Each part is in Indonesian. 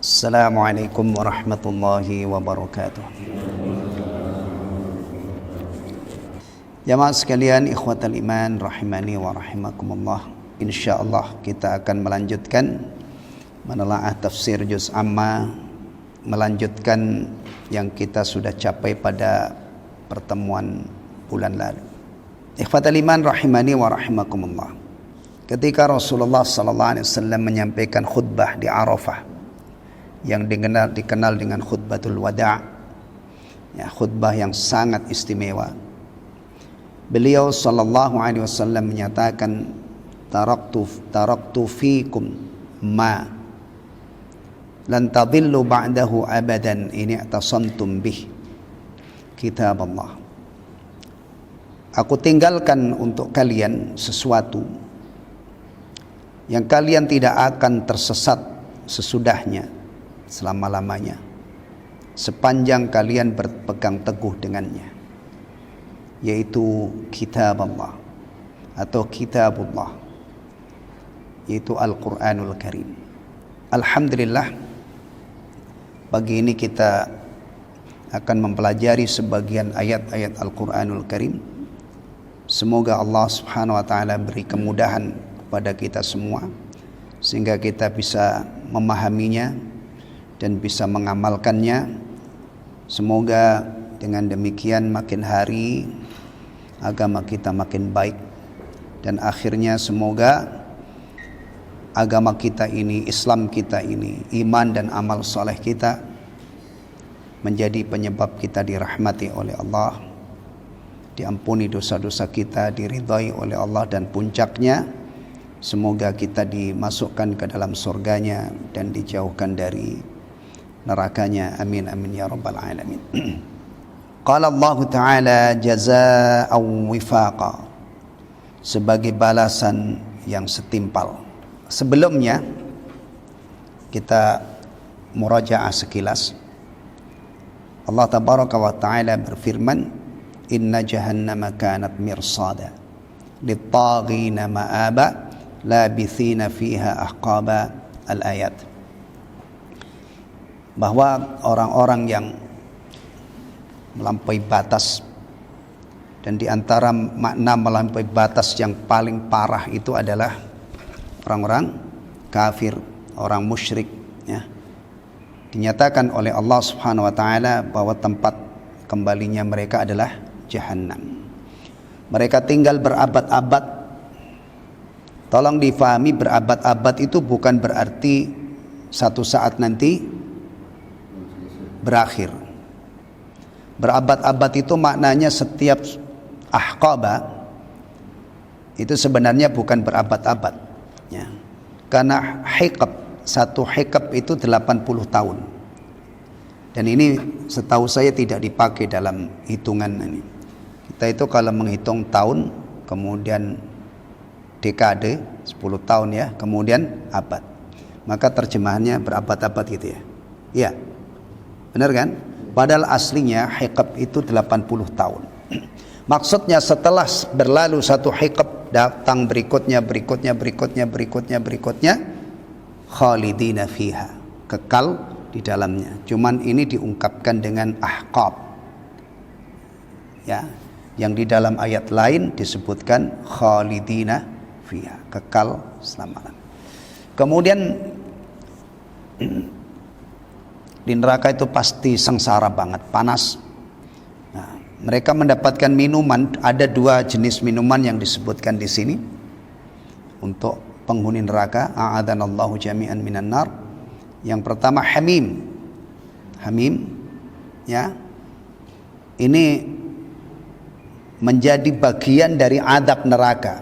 Assalamualaikum warahmatullahi wabarakatuh. Jamaah sekalian, ikhwatal iman rahimani wa rahimakumullah. Insyaallah kita akan melanjutkan menelaah tafsir juz amma, melanjutkan yang kita sudah capai pada pertemuan bulan lalu. Ikhwatal iman rahimani wa rahimakumullah. Ketika Rasulullah sallallahu alaihi wasallam menyampaikan khutbah di Arafah yang dikenal dengan khutbatul wada', ya, khutbah yang sangat istimewa. Beliau sallallahu alaihi wasallam menyatakan, taraktu fikum ma lan tadillu ba'dahu abadan in i'tasamtum bih, kitab Allah. Aku tinggalkan untuk kalian sesuatu yang kalian tidak akan tersesat sesudahnya selama-lamanya, sepanjang kalian berpegang teguh dengannya, yaitu kitab Allah atau kitabullah, yaitu Al-Quranul Karim. Alhamdulillah, pagi ini kita akan mempelajari sebagian ayat-ayat Al-Quranul Karim. Semoga Allah subhanahu wa ta'ala beri kemudahan kepada kita semua sehingga kita bisa memahaminya dan bisa mengamalkannya. Semoga dengan demikian makin hari agama kita makin baik, dan akhirnya semoga agama kita ini, Islam kita ini, iman dan amal soleh kita menjadi penyebab kita dirahmati oleh Allah, diampuni dosa-dosa kita, diridhai oleh Allah, dan puncaknya semoga kita dimasukkan ke dalam surganya dan dijauhkan dari nerakanya. Amin amin ya rabbal alamin. Qala Allah Ta'ala jazaa'an wifaqa, sebagai balasan yang setimpal. Sebelumnya kita murajaah sekilas. Allah tabaraka wa ta'ala berfirman, inna jahannama kanat mirsada lit-taghina ma'aba labithina fiha ahqaba. Al-ayat. Bahwa orang-orang yang melampaui batas, dan diantara makna melampaui batas yang paling parah itu adalah orang-orang kafir, orang musyrik, ya. Dinyatakan oleh Allah subhanahu wa ta'ala bahwa tempat kembalinya mereka adalah jahannam. Mereka tinggal berabad-abad. Tolong difahami, berabad-abad itu bukan berarti satu saat nanti berakhir. Berabad-abad itu maknanya setiap ahqaba itu sebenarnya bukan berabad-abad, ya. Karena hikab, satu hikab itu 80 tahun. Dan ini setahu saya tidak dipakai dalam hitungan ini. Kita itu kalau menghitung tahun, kemudian dekade 10 tahun, ya, kemudian abad, maka terjemahannya berabad-abad gitu, ya. Iya. Benar kan? Padahal aslinya hikab itu 80 tahun. Maksudnya setelah berlalu satu hikab, datang berikutnya, khalidina fiha, kekal di dalamnya. Cuman ini diungkapkan dengan ahqab, ya. Yang di dalam ayat lain disebutkan khalidina fiha, kekal selama-lamanya. Kemudian di neraka itu pasti sengsara banget, panas. Nah, mereka mendapatkan minuman, ada dua jenis minuman yang disebutkan di sini untuk penghuni neraka. A'adhanallahu jami'an minan nar. Yang pertama hamim. Hamim, ya. Ini menjadi bagian dari adab neraka.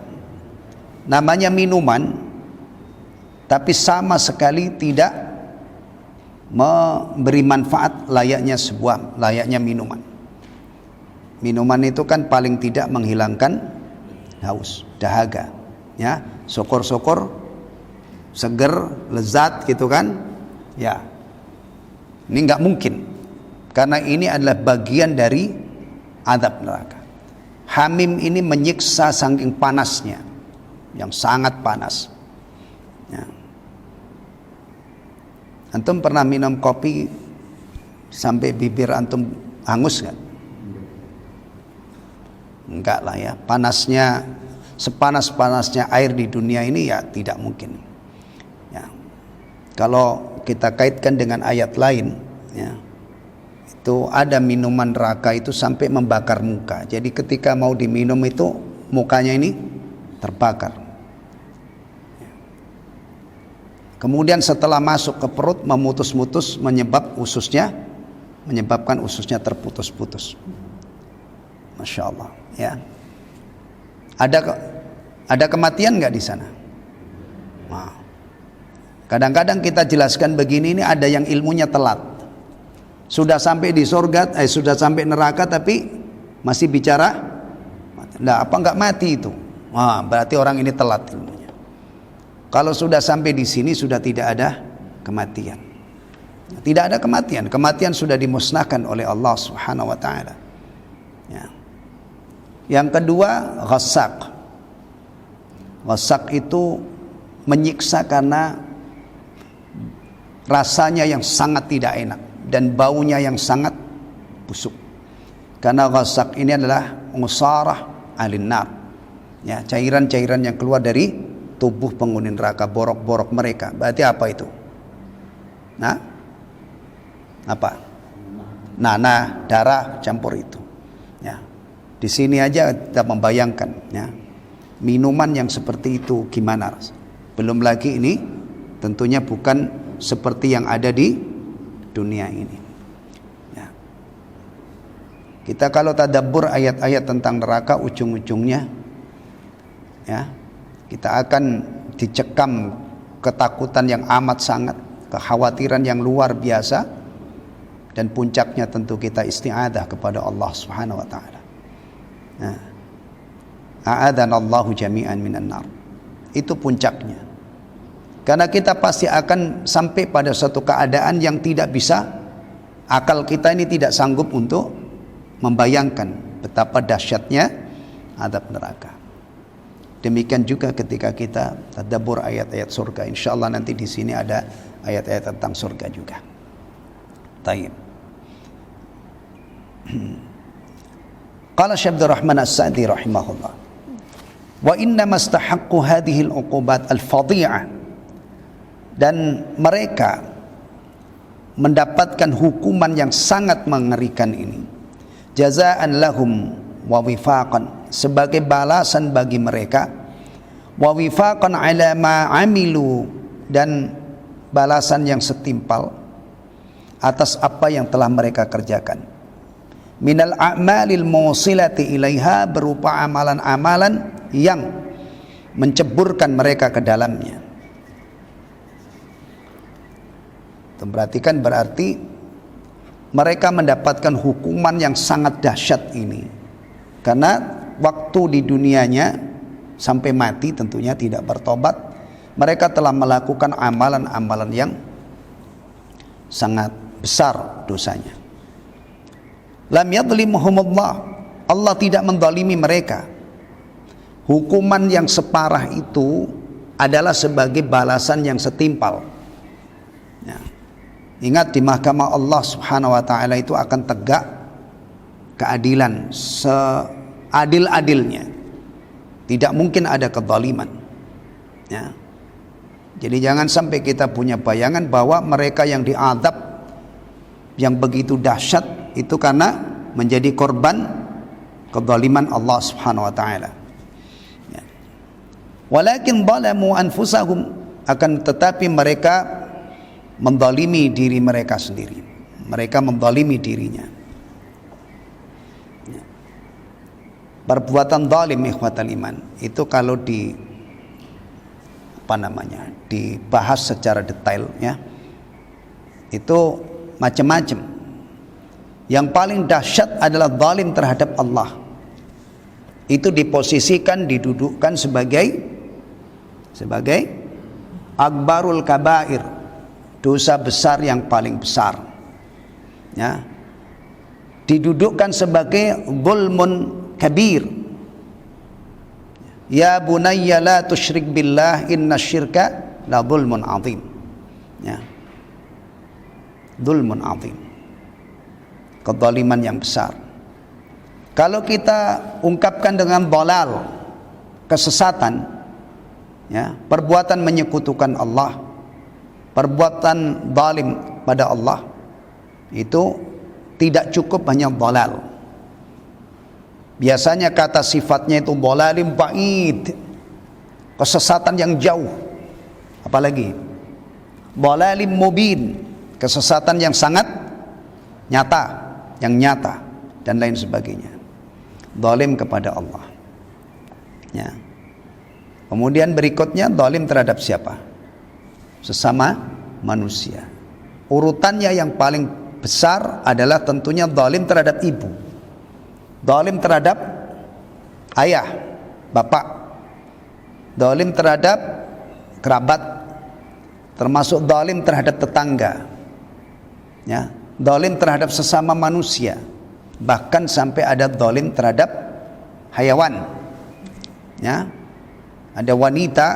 Namanya minuman, tapi sama sekali tidak memberi manfaat layaknya minuman. Minuman itu kan paling tidak menghilangkan haus, dahaga, ya, syukur-syukur, seger, lezat gitu kan, ya. Ini nggak mungkin, karena ini adalah bagian dari azab neraka. Hamim ini menyiksa saking panasnya, yang sangat panas, ya. Antum pernah minum kopi sampai bibir antum hangus nggak? Enggak lah ya. Panasnya, sepanas-panasnya air di dunia ini ya tidak mungkin. Ya. Kalau kita kaitkan dengan ayat lain, ya, itu ada minuman neraka itu sampai membakar muka. Jadi ketika mau diminum itu mukanya ini terbakar. Kemudian setelah masuk ke perut memutus-mutus menyebabkan ususnya terputus-putus. Masya Allah, ya. Ada kematian nggak di sana? Nah, kadang-kadang kita jelaskan begini, ini ada yang ilmunya telat. Sudah sampai di surga, sudah sampai neraka tapi masih bicara, nah apa nggak mati itu? Wah, berarti orang ini telat ilmunya. Kalau sudah sampai di sini sudah tidak ada kematian. Tidak ada kematian. Kematian sudah dimusnahkan oleh Allah Subhanahu wa taala. Ya. Yang kedua, ghasaq. Ghasaq itu menyiksa karena rasanya yang sangat tidak enak dan baunya yang sangat busuk. Karena ghasaq ini adalah musarah alin nar. Ya, cairan-cairan yang keluar dari tubuh penghuni neraka, borok-borok mereka. Berarti apa itu? Nah, apa? Nanah, darah campur itu. Ya, di sini aja kita membayangkan, ya, minuman yang seperti itu gimana? Belum lagi ini tentunya bukan seperti yang ada di dunia ini. Ya. Kita kalau tadabbur ayat-ayat tentang neraka, ujung-ujungnya, ya, kita akan dicekam ketakutan yang amat sangat, kekhawatiran yang luar biasa, dan puncaknya tentu kita isti'adah kepada Allah Subhanahu wa taala. Nah, a'adanallahu jami'an minan nar. Itu puncaknya. Karena kita pasti akan sampai pada suatu keadaan yang tidak bisa, akal kita ini tidak sanggup untuk membayangkan betapa dahsyatnya azab neraka. Demikian juga ketika kita tadabbur ayat-ayat surga. Insyaallah nanti di sini ada ayat-ayat tentang surga juga. Taib. Qala Syekh Abdul Rahman As-Sa'di rahimahullah. Wa inna mastahaqqu hadhihi al-uqubat al-fadhi'ah. Dan mereka mendapatkan hukuman yang sangat mengerikan ini. Jazaan lahum wa wifaqan, sebagai balasan bagi mereka, wa wifaqan ala ma amilu, dan balasan yang setimpal atas apa yang telah mereka kerjakan. Minal a'malil musilati ilaiha, berupa amalan-amalan yang menceburkan mereka ke dalamnya. Perhatikan, berarti mereka mendapatkan hukuman yang sangat dahsyat ini karena waktu di dunianya sampai mati tentunya tidak bertobat, mereka telah melakukan amalan-amalan yang sangat besar dosanya. Lam yadlimuhumullah, Allah tidak menzalimi mereka. Hukuman yang separah itu adalah sebagai balasan yang setimpal. Ya. Ingat, di mahkamah Allah Subhanahu wa taala itu akan tegak keadilan seadil-adilnya. Tidak mungkin ada kezaliman. Ya. Jadi jangan sampai kita punya bayangan bahwa mereka yang diazab yang begitu dahsyat itu karena menjadi korban kezaliman Allah Subhanahu wa taala. Ya. Walakin zalamu anfusahum, akan tetapi mereka menzalimi diri mereka sendiri. Mereka menzalimi dirinya. Ya. Perbuatan zalim ikhwatal iman itu kalau dibahas secara detail, ya, itu macam-macam. Yang paling dahsyat adalah zalim terhadap Allah. Itu diposisikan, didudukkan sebagai akbarul kabair, dosa besar yang paling besar. Ya. Didudukkan sebagai zulmun kabir. Ya bunayya la tusyrik billah inna syirka la zulmun azim. Ya. Dzulmun azim. Kezaliman yang besar. Kalau kita ungkapkan dengan dhalal, kesesatan, ya, perbuatan menyekutukan Allah, perbuatan zalim pada Allah, itu tidak cukup hanya dhalal. Biasanya kata sifatnya itu dhalalim ba'id, kesesatan yang jauh. Apalagi dhalalim mubin, kesesatan yang sangat nyata, yang nyata, dan lain sebagainya. Zalim kepada Allah, ya. Kemudian berikutnya zalim terhadap siapa? Sesama manusia. Urutannya yang paling besar adalah tentunya zalim terhadap ibu, zalim terhadap ayah, bapak, zalim terhadap kerabat, termasuk zalim terhadap tetangga, ya, zalim terhadap sesama manusia, bahkan sampai ada zalim terhadap hayawan, ya. Ada wanita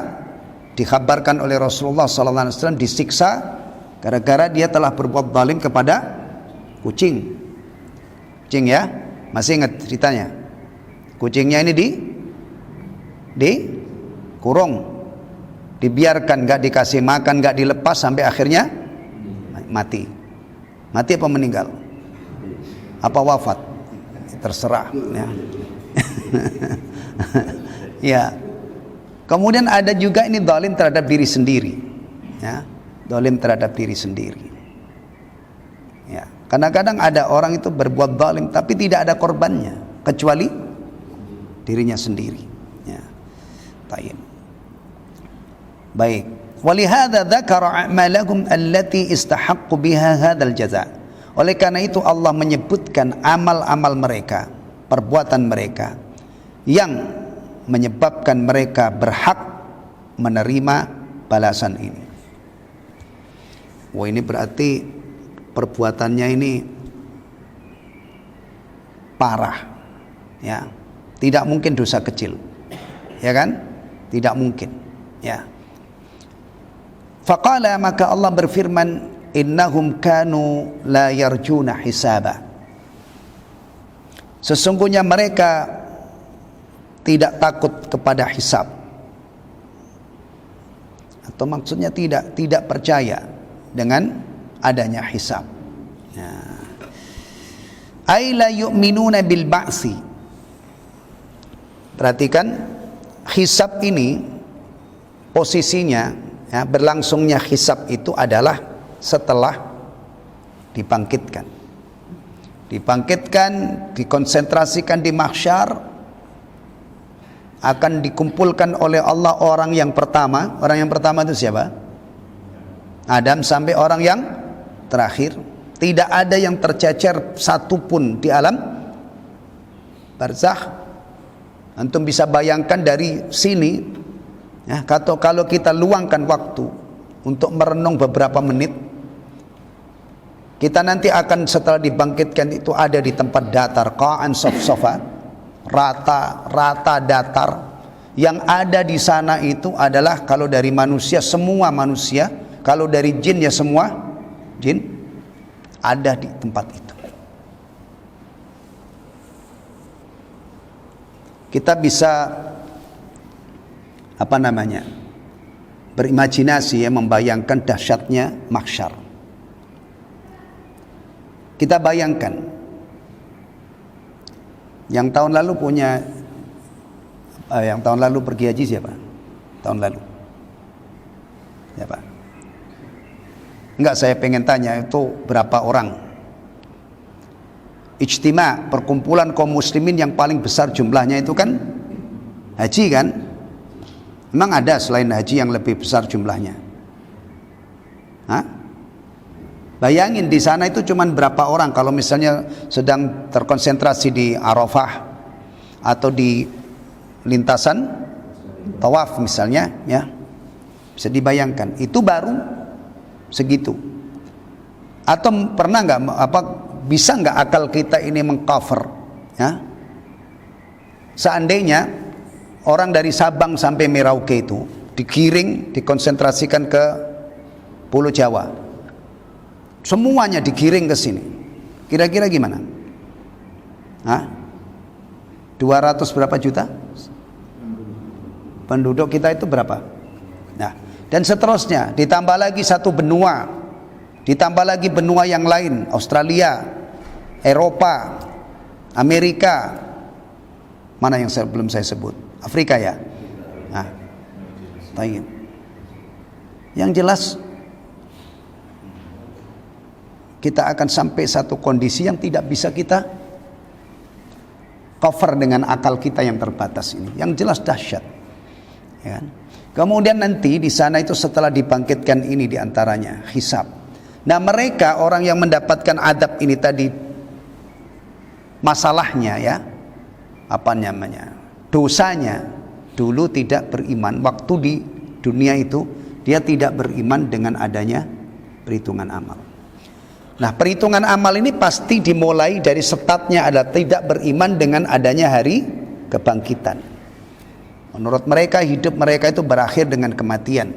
dikhabarkan oleh Rasulullah SAW disiksa gara-gara dia telah berbuat zalim kepada kucing. Kucing, ya, masih ingat ceritanya? Kucingnya ini dikurung, dibiarkan, gak dikasih makan, gak dilepas, sampai akhirnya mati. Mati apa meninggal? Apa wafat? Terserah, ya. Ya. Kemudian ada juga ini zalim terhadap diri sendiri, ya. Zalim terhadap diri sendiri, ya. Kadang-kadang ada orang itu berbuat zalim tapi tidak ada korbannya kecuali dirinya sendiri, ya. Baik. Walihada dzakara a'malahum allati istahaqqu biha hadzal jaza'. Oleh karena itu Allah menyebutkan amal-amal mereka, perbuatan mereka yang menyebabkan mereka berhak menerima balasan ini. Wah, ini berarti perbuatannya ini parah, ya. Tidak mungkin dosa kecil, ya kan? Tidak mungkin, ya. Faqala, maka Allah berfirman, innahum kanu la yarjuna hisaba. Sesungguhnya mereka tidak takut kepada hisab, atau maksudnya tidak percaya dengan adanya hisab. Ay la yu'minuna bil ba'si. Perhatikan, hisab ini posisinya, ya, berlangsungnya hisab itu adalah setelah dibangkitkan, dikonsentrasikan di mahsyar, akan dikumpulkan oleh Allah orang yang pertama. Orang yang pertama itu siapa? Adam, sampai orang yang terakhir. Tidak ada yang tercecer satupun di alam barzakh. Antum bisa bayangkan dari sini, ya, kalau kita luangkan waktu untuk merenung beberapa menit, kita nanti akan setelah dibangkitkan itu ada di tempat datar, qa'an saf-safa, rata datar. Yang ada di sana itu adalah, kalau dari manusia semua manusia, kalau dari jin ya semua jin ada di tempat itu. Kita bisa berimajinasi, ya, membayangkan dahsyatnya mahsyar. Kita bayangkan yang tahun lalu yang tahun lalu pergi haji siapa? Tahun lalu siapa? Enggak, saya pengen tanya itu berapa orang? Ijtima, perkumpulan kaum muslimin yang paling besar jumlahnya itu kan haji, kan? Memang ada selain haji yang lebih besar jumlahnya? Hah? Bayangin di sana itu cuman berapa orang kalau misalnya sedang terkonsentrasi di Arafah atau di lintasan tawaf misalnya, ya. Bisa dibayangkan, itu baru segitu. Atau pernah bisa nggak akal kita ini mengcover, ya? Seandainya orang dari Sabang sampai Merauke itu digiring, dikonsentrasikan ke Pulau Jawa, semuanya digiring ke sini. Kira-kira gimana? Hah? 200 berapa juta? Penduduk kita itu berapa? Nah, dan seterusnya, ditambah lagi satu benua, ditambah lagi benua yang lain, Australia, Eropa, Amerika, mana yang belum saya sebut? Afrika ya. Nah, baik. Yang jelas kita akan sampai satu kondisi yang tidak bisa kita cover dengan akal kita yang terbatas ini. Yang jelas dahsyat. Ya kan? Kemudian nanti di sana itu setelah dibangkitkan ini diantaranya hisab. Nah mereka orang yang mendapatkan adab ini tadi, masalahnya ya, apa namanya, dosanya dulu tidak beriman. Waktu di dunia itu dia tidak beriman dengan adanya perhitungan amal. Nah perhitungan amal ini pasti dimulai dari startnya adalah tidak beriman dengan adanya hari kebangkitan. Menurut mereka hidup mereka itu berakhir dengan kematian.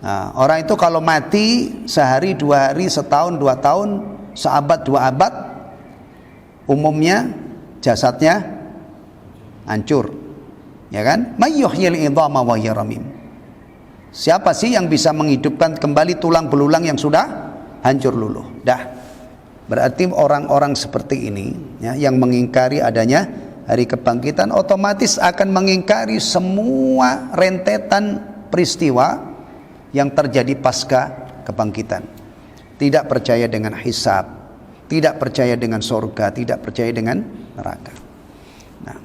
Nah, orang itu kalau mati sehari, 2 hari, setahun, 2 tahun, seabad, 2 abad, umumnya jasadnya hancur, ya kan? Mayyuhyil idhama wa hiya ramim. Siapa sih yang bisa menghidupkan kembali tulang belulang yang sudah hancur luluh? Dah. Berarti orang-orang seperti ini ya, yang mengingkari adanya hari kebangkitan otomatis akan mengingkari semua rentetan peristiwa yang terjadi pasca kebangkitan. Tidak percaya dengan hisab, tidak percaya dengan surga, tidak percaya dengan neraka. Nah,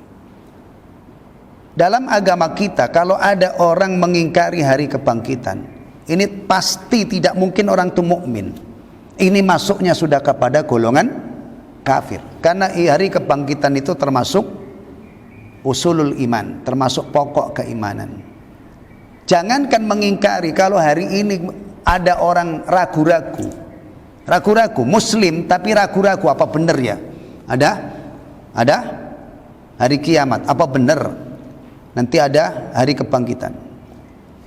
dalam agama kita kalau ada orang mengingkari hari kebangkitan, ini pasti tidak mungkin orang itu mukmin. Ini masuknya sudah kepada golongan kafir. Karena hari kebangkitan itu termasuk usulul iman, termasuk pokok keimanan. Jangankan mengingkari, kalau hari ini ada orang ragu-ragu, muslim tapi ragu-ragu apa benar ya? Ada hari kiamat, apa benar nanti ada hari kebangkitan?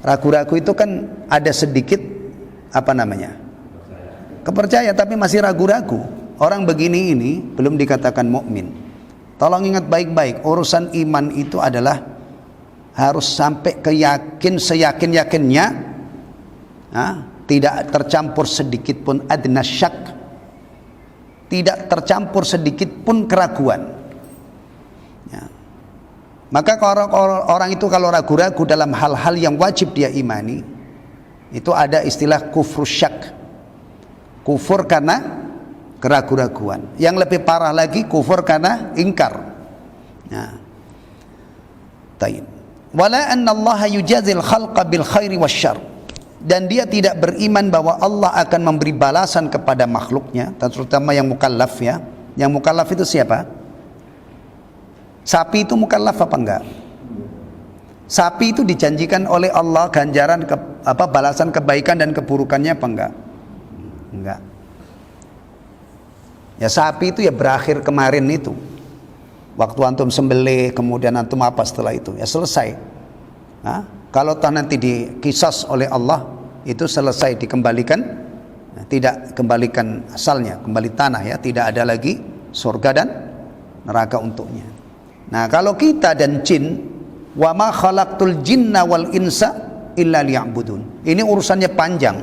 Ragu-ragu itu kan ada sedikit apa namanya? Kepercayaan tapi masih ragu-ragu. Orang begini ini belum dikatakan mukmin. Tolong ingat baik-baik, urusan iman itu adalah harus sampai seyakin-yakinnya, tidak tercampur sedikit pun adna syak, tidak tercampur sedikit pun keraguan. Ya. Maka kalau orang itu kalau ragu-ragu dalam hal-hal yang wajib dia imani, itu ada istilah kufur syak, kufur karena keraguan-raguan. Yang lebih parah lagi kufur karena ingkar. Nah. Taib. Wala anna Allah yujazil khalqa bil khairi wasyarr. Dan dia tidak beriman bahwa Allah akan memberi balasan kepada makhluknya, terutama yang mukallaf ya. Yang mukallaf itu siapa? Sapi itu mukallaf apa enggak? Sapi itu dijanjikan oleh Allah ganjaran balasan kebaikan dan keburukannya apa enggak? Enggak. Ya sapi itu ya berakhir kemarin itu. Waktu antum sembelih, kemudian antum apa setelah itu? Ya selesai. Nah, kalau toh nanti dikisas oleh Allah, itu selesai dikembalikan, tidak kembalikan asalnya, kembali tanah ya, tidak ada lagi surga dan neraka untuknya. Nah, kalau kita dan jin, wa ma khalaqtul jinna wal insa illa liya'budun. Ini urusannya panjang.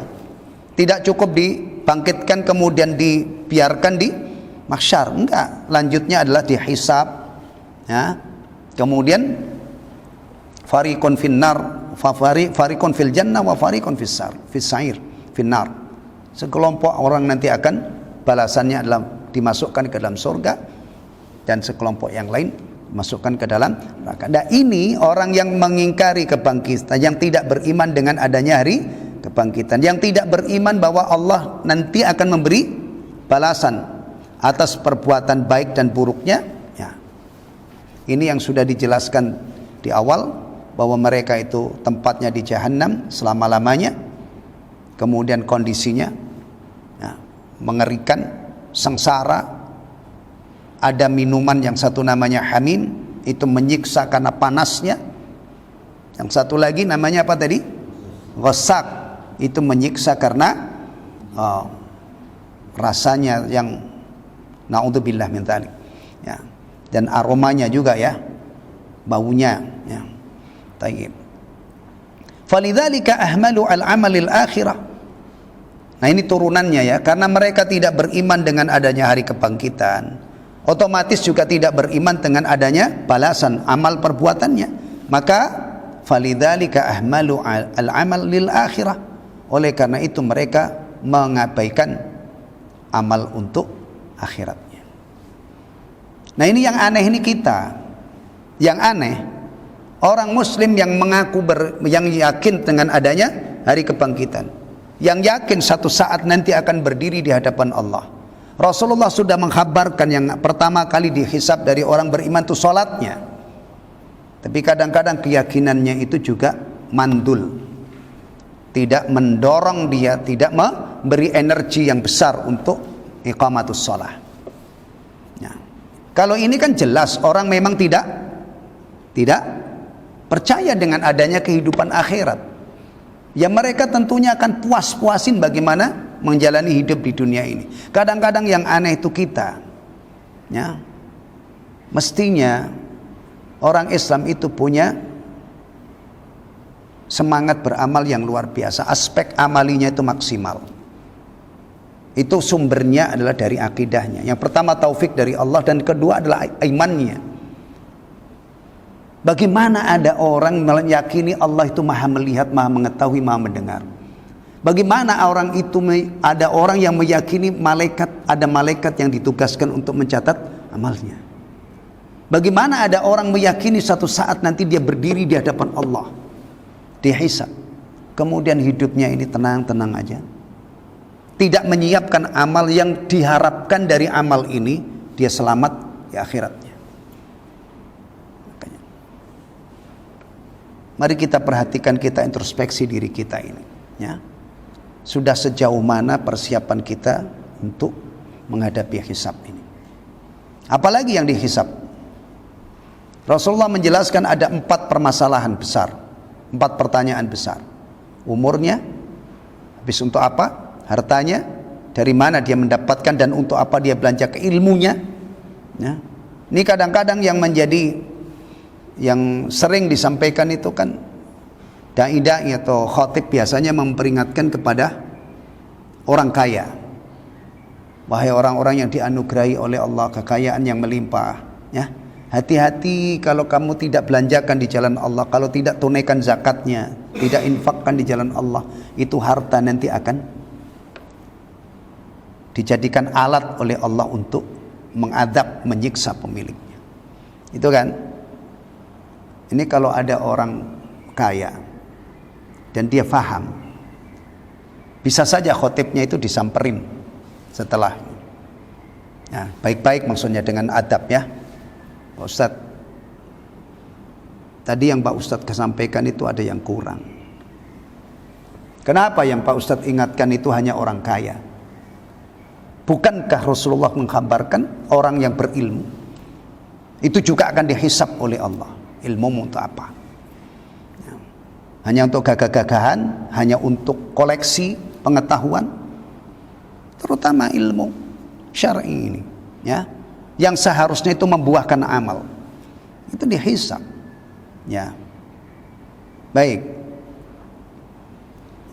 Tidak cukup dibangkitkan kemudian dibiarkan di mahsyar, enggak. Lanjutnya adalah dihisab ya. Kemudian fariqun finnar, fariqun fil jannah wa fariqun fis sa'ir, finnar. Sekelompok orang nanti akan balasannya adalah dimasukkan ke dalam surga dan sekelompok yang lain masukkan ke dalam neraka. Nah, ini orang yang mengingkari kebangkitan, yang tidak beriman dengan adanya hari kebangkitan, yang tidak beriman bahwa Allah nanti akan memberi balasan atas perbuatan baik dan buruknya ya. Ini yang sudah dijelaskan di awal, bahwa mereka itu tempatnya di jahanam selama-lamanya, kemudian kondisinya ya, mengerikan, sengsara. Ada minuman yang satu namanya hamim, itu menyiksa karena panasnya. Yang satu lagi namanya apa tadi? Ghasak, itu menyiksa karena uh, rasanya yang naudzubillah min dzalik, ya, dan aromanya juga, ya, baunya, ya. Tayyib. Falidzalika ahmalu al-amalil akhirah. Nah, ini turunannya, ya, karena mereka tidak beriman dengan adanya hari kebangkitan, otomatis juga tidak beriman dengan adanya balasan amal perbuatannya. Maka falidzalika ahmalu al-amal lil akhirah. Oleh karena itu mereka mengabaikan amal untuk akhiratnya. Nah, ini yang aneh, ini kita. Yang aneh, orang muslim yang mengaku yang yakin dengan adanya hari kebangkitan, yang yakin satu saat nanti akan berdiri di hadapan Allah. Rasulullah sudah mengkhabarkan yang pertama kali dihisab dari orang beriman itu sholatnya. Tapi kadang-kadang keyakinannya itu juga mandul, tidak mendorong dia, tidak memberi energi yang besar untuk iqamatus sholah. Nah, kalau ini kan jelas orang memang tidak percaya dengan adanya kehidupan akhirat. Ya, mereka tentunya akan puas-puasin bagaimana menjalani hidup di dunia ini. Kadang-kadang yang aneh itu kita, ya, mestinya orang Islam itu punya semangat beramal yang luar biasa. Aspek amalinya itu maksimal. Itu sumbernya adalah dari akidahnya. Yang pertama taufik dari Allah, dan kedua adalah imannya. Bagaimana ada orang meyakini Allah itu maha melihat, maha mengetahui, maha mendengar? Bagaimana ada orang yang meyakini ada malaikat yang ditugaskan untuk mencatat amalnya? Bagaimana ada orang meyakini satu saat nanti dia berdiri di hadapan Allah, dihisab, kemudian hidupnya ini tenang-tenang aja, tidak menyiapkan amal yang diharapkan dari amal ini, dia selamat di akhiratnya. Mari kita perhatikan, kita introspeksi diri kita ini, ya. Sudah sejauh mana persiapan kita untuk menghadapi hisab ini? Apalagi yang dihisab? Rasulullah menjelaskan ada 4 permasalahan besar, 4 pertanyaan besar. Umurnya, habis untuk apa? Hartanya, dari mana dia mendapatkan dan untuk apa dia belanja ke ilmunya, ya. Ini kadang-kadang yang sering disampaikan itu kan dai-dai atau khatib biasanya memperingatkan kepada orang kaya. Wahai orang-orang yang dianugerahi oleh Allah kekayaan yang melimpah, ya, hati-hati kalau kamu tidak belanjakan di jalan Allah, kalau tidak tunaikan zakatnya, tidak infakkan di jalan Allah, itu harta nanti akan dijadikan alat oleh Allah untuk mengadab, menyiksa pemiliknya. Itu kan. Ini kalau ada orang kaya dan dia faham, bisa saja khotibnya itu disamperin setelah, ya, baik-baik maksudnya dengan adab, ya, Pak Ustadz, tadi yang Pak Ustadz kesampaikan itu ada yang kurang. Kenapa yang Pak Ustadz ingatkan itu hanya orang kaya? Bukankah Rasulullah mengkabarkan orang yang berilmu itu juga akan dihisab oleh Allah? Ilmu untuk apa? Ya. Hanya untuk gagah-gagahan, hanya untuk koleksi pengetahuan, terutama ilmu syar'i ini, ya, yang seharusnya itu membuahkan amal, itu dihisab, ya. Baik,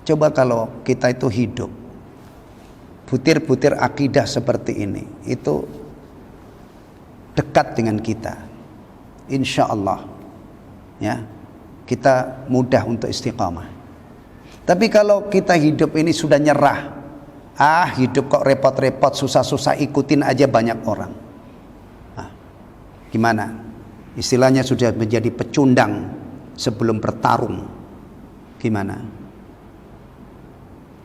coba kalau kita itu hidup butir-butir akidah seperti ini, itu dekat dengan kita, insya Allah, ya, kita mudah untuk istiqamah. Tapi kalau kita hidup ini sudah nyerah, hidup kok repot-repot, susah-susah, ikutin aja banyak orang, gimana? Istilahnya sudah menjadi pecundang sebelum bertarung, gimana?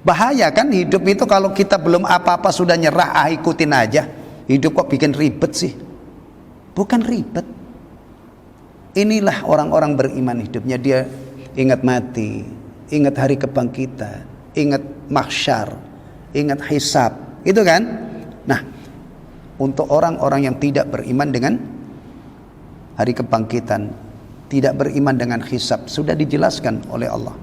Bahaya kan hidup itu kalau kita belum apa-apa sudah nyerah, ikutin aja. Hidup kok bikin ribet sih? Bukan ribet. Inilah orang-orang beriman hidupnya, dia ingat mati, ingat hari kebangkitan, ingat mahsyar, ingat hisab, itu kan? Nah, untuk orang-orang yang tidak beriman dengan hari kebangkitan, tidak beriman dengan hisab, sudah dijelaskan oleh Allah.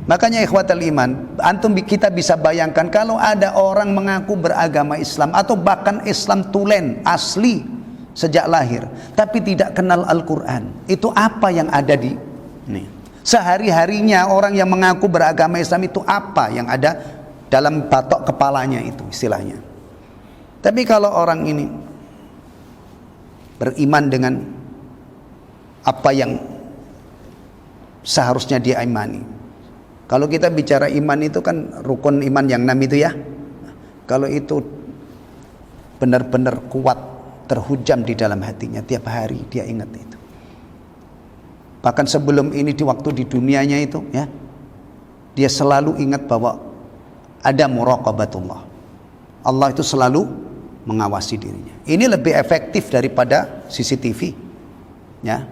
Makanya ikhwatal iman, kita bisa bayangkan kalau ada orang mengaku beragama Islam atau bahkan Islam tulen asli sejak lahir, tapi tidak kenal Al-Quran, itu apa yang ada di nih? Sehari-harinya orang yang mengaku beragama Islam itu apa yang ada dalam batok kepalanya itu istilahnya. Tapi kalau orang ini beriman dengan apa yang seharusnya dia imani. Kalau kita bicara iman itu kan rukun iman yang 6 itu ya. Kalau itu benar-benar kuat, terhujam di dalam hatinya, tiap hari dia ingat itu. Bahkan sebelum ini di waktu di dunianya itu ya, dia selalu ingat bahwa ada muraqabatullah. Allah itu selalu mengawasi dirinya. Ini lebih efektif daripada CCTV. Ya.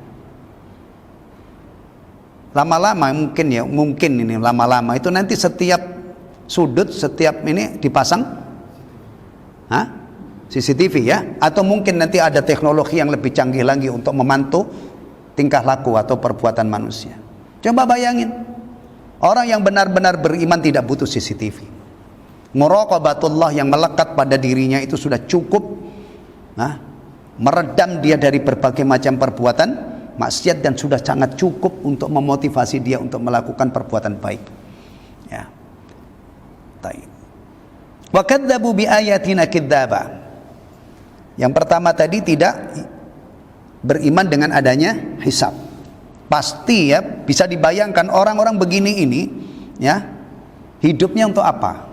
Lama-lama mungkin ini lama-lama itu nanti setiap sudut, setiap ini dipasang CCTV ya, atau mungkin nanti ada teknologi yang lebih canggih lagi untuk memantau tingkah laku atau perbuatan manusia. Coba bayangin, orang yang benar-benar beriman tidak butuh CCTV. Muraqabatullah yang melekat pada dirinya itu sudah cukup meredam dia dari berbagai macam perbuatan maksiat, dan sudah sangat cukup untuk memotivasi dia untuk melakukan perbuatan baik. Ya. Baik. Wa kadzabu bi ayatina kidzaba. Yang pertama tadi tidak beriman dengan adanya hisab. Pasti ya, bisa dibayangkan orang-orang begini ini ya, hidupnya untuk apa?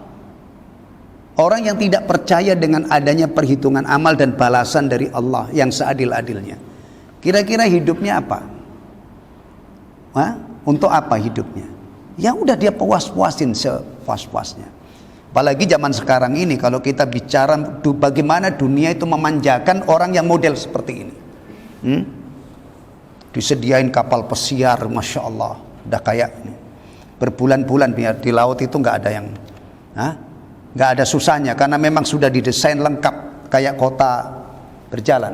Orang yang tidak percaya dengan adanya perhitungan amal dan balasan dari Allah yang seadil-adilnya, kira-kira hidupnya apa? Untuk apa hidupnya? Ya udah dia puas-puasin sepuas-puasnya. Apalagi zaman sekarang ini, kalau kita bicara bagaimana dunia itu memanjakan orang yang model seperti ini. Disediain kapal pesiar, masya Allah, udah kayak ini. Berbulan-bulan biar di laut itu nggak ada yang, nggak ada susahnya, karena memang sudah didesain lengkap kayak kota berjalan.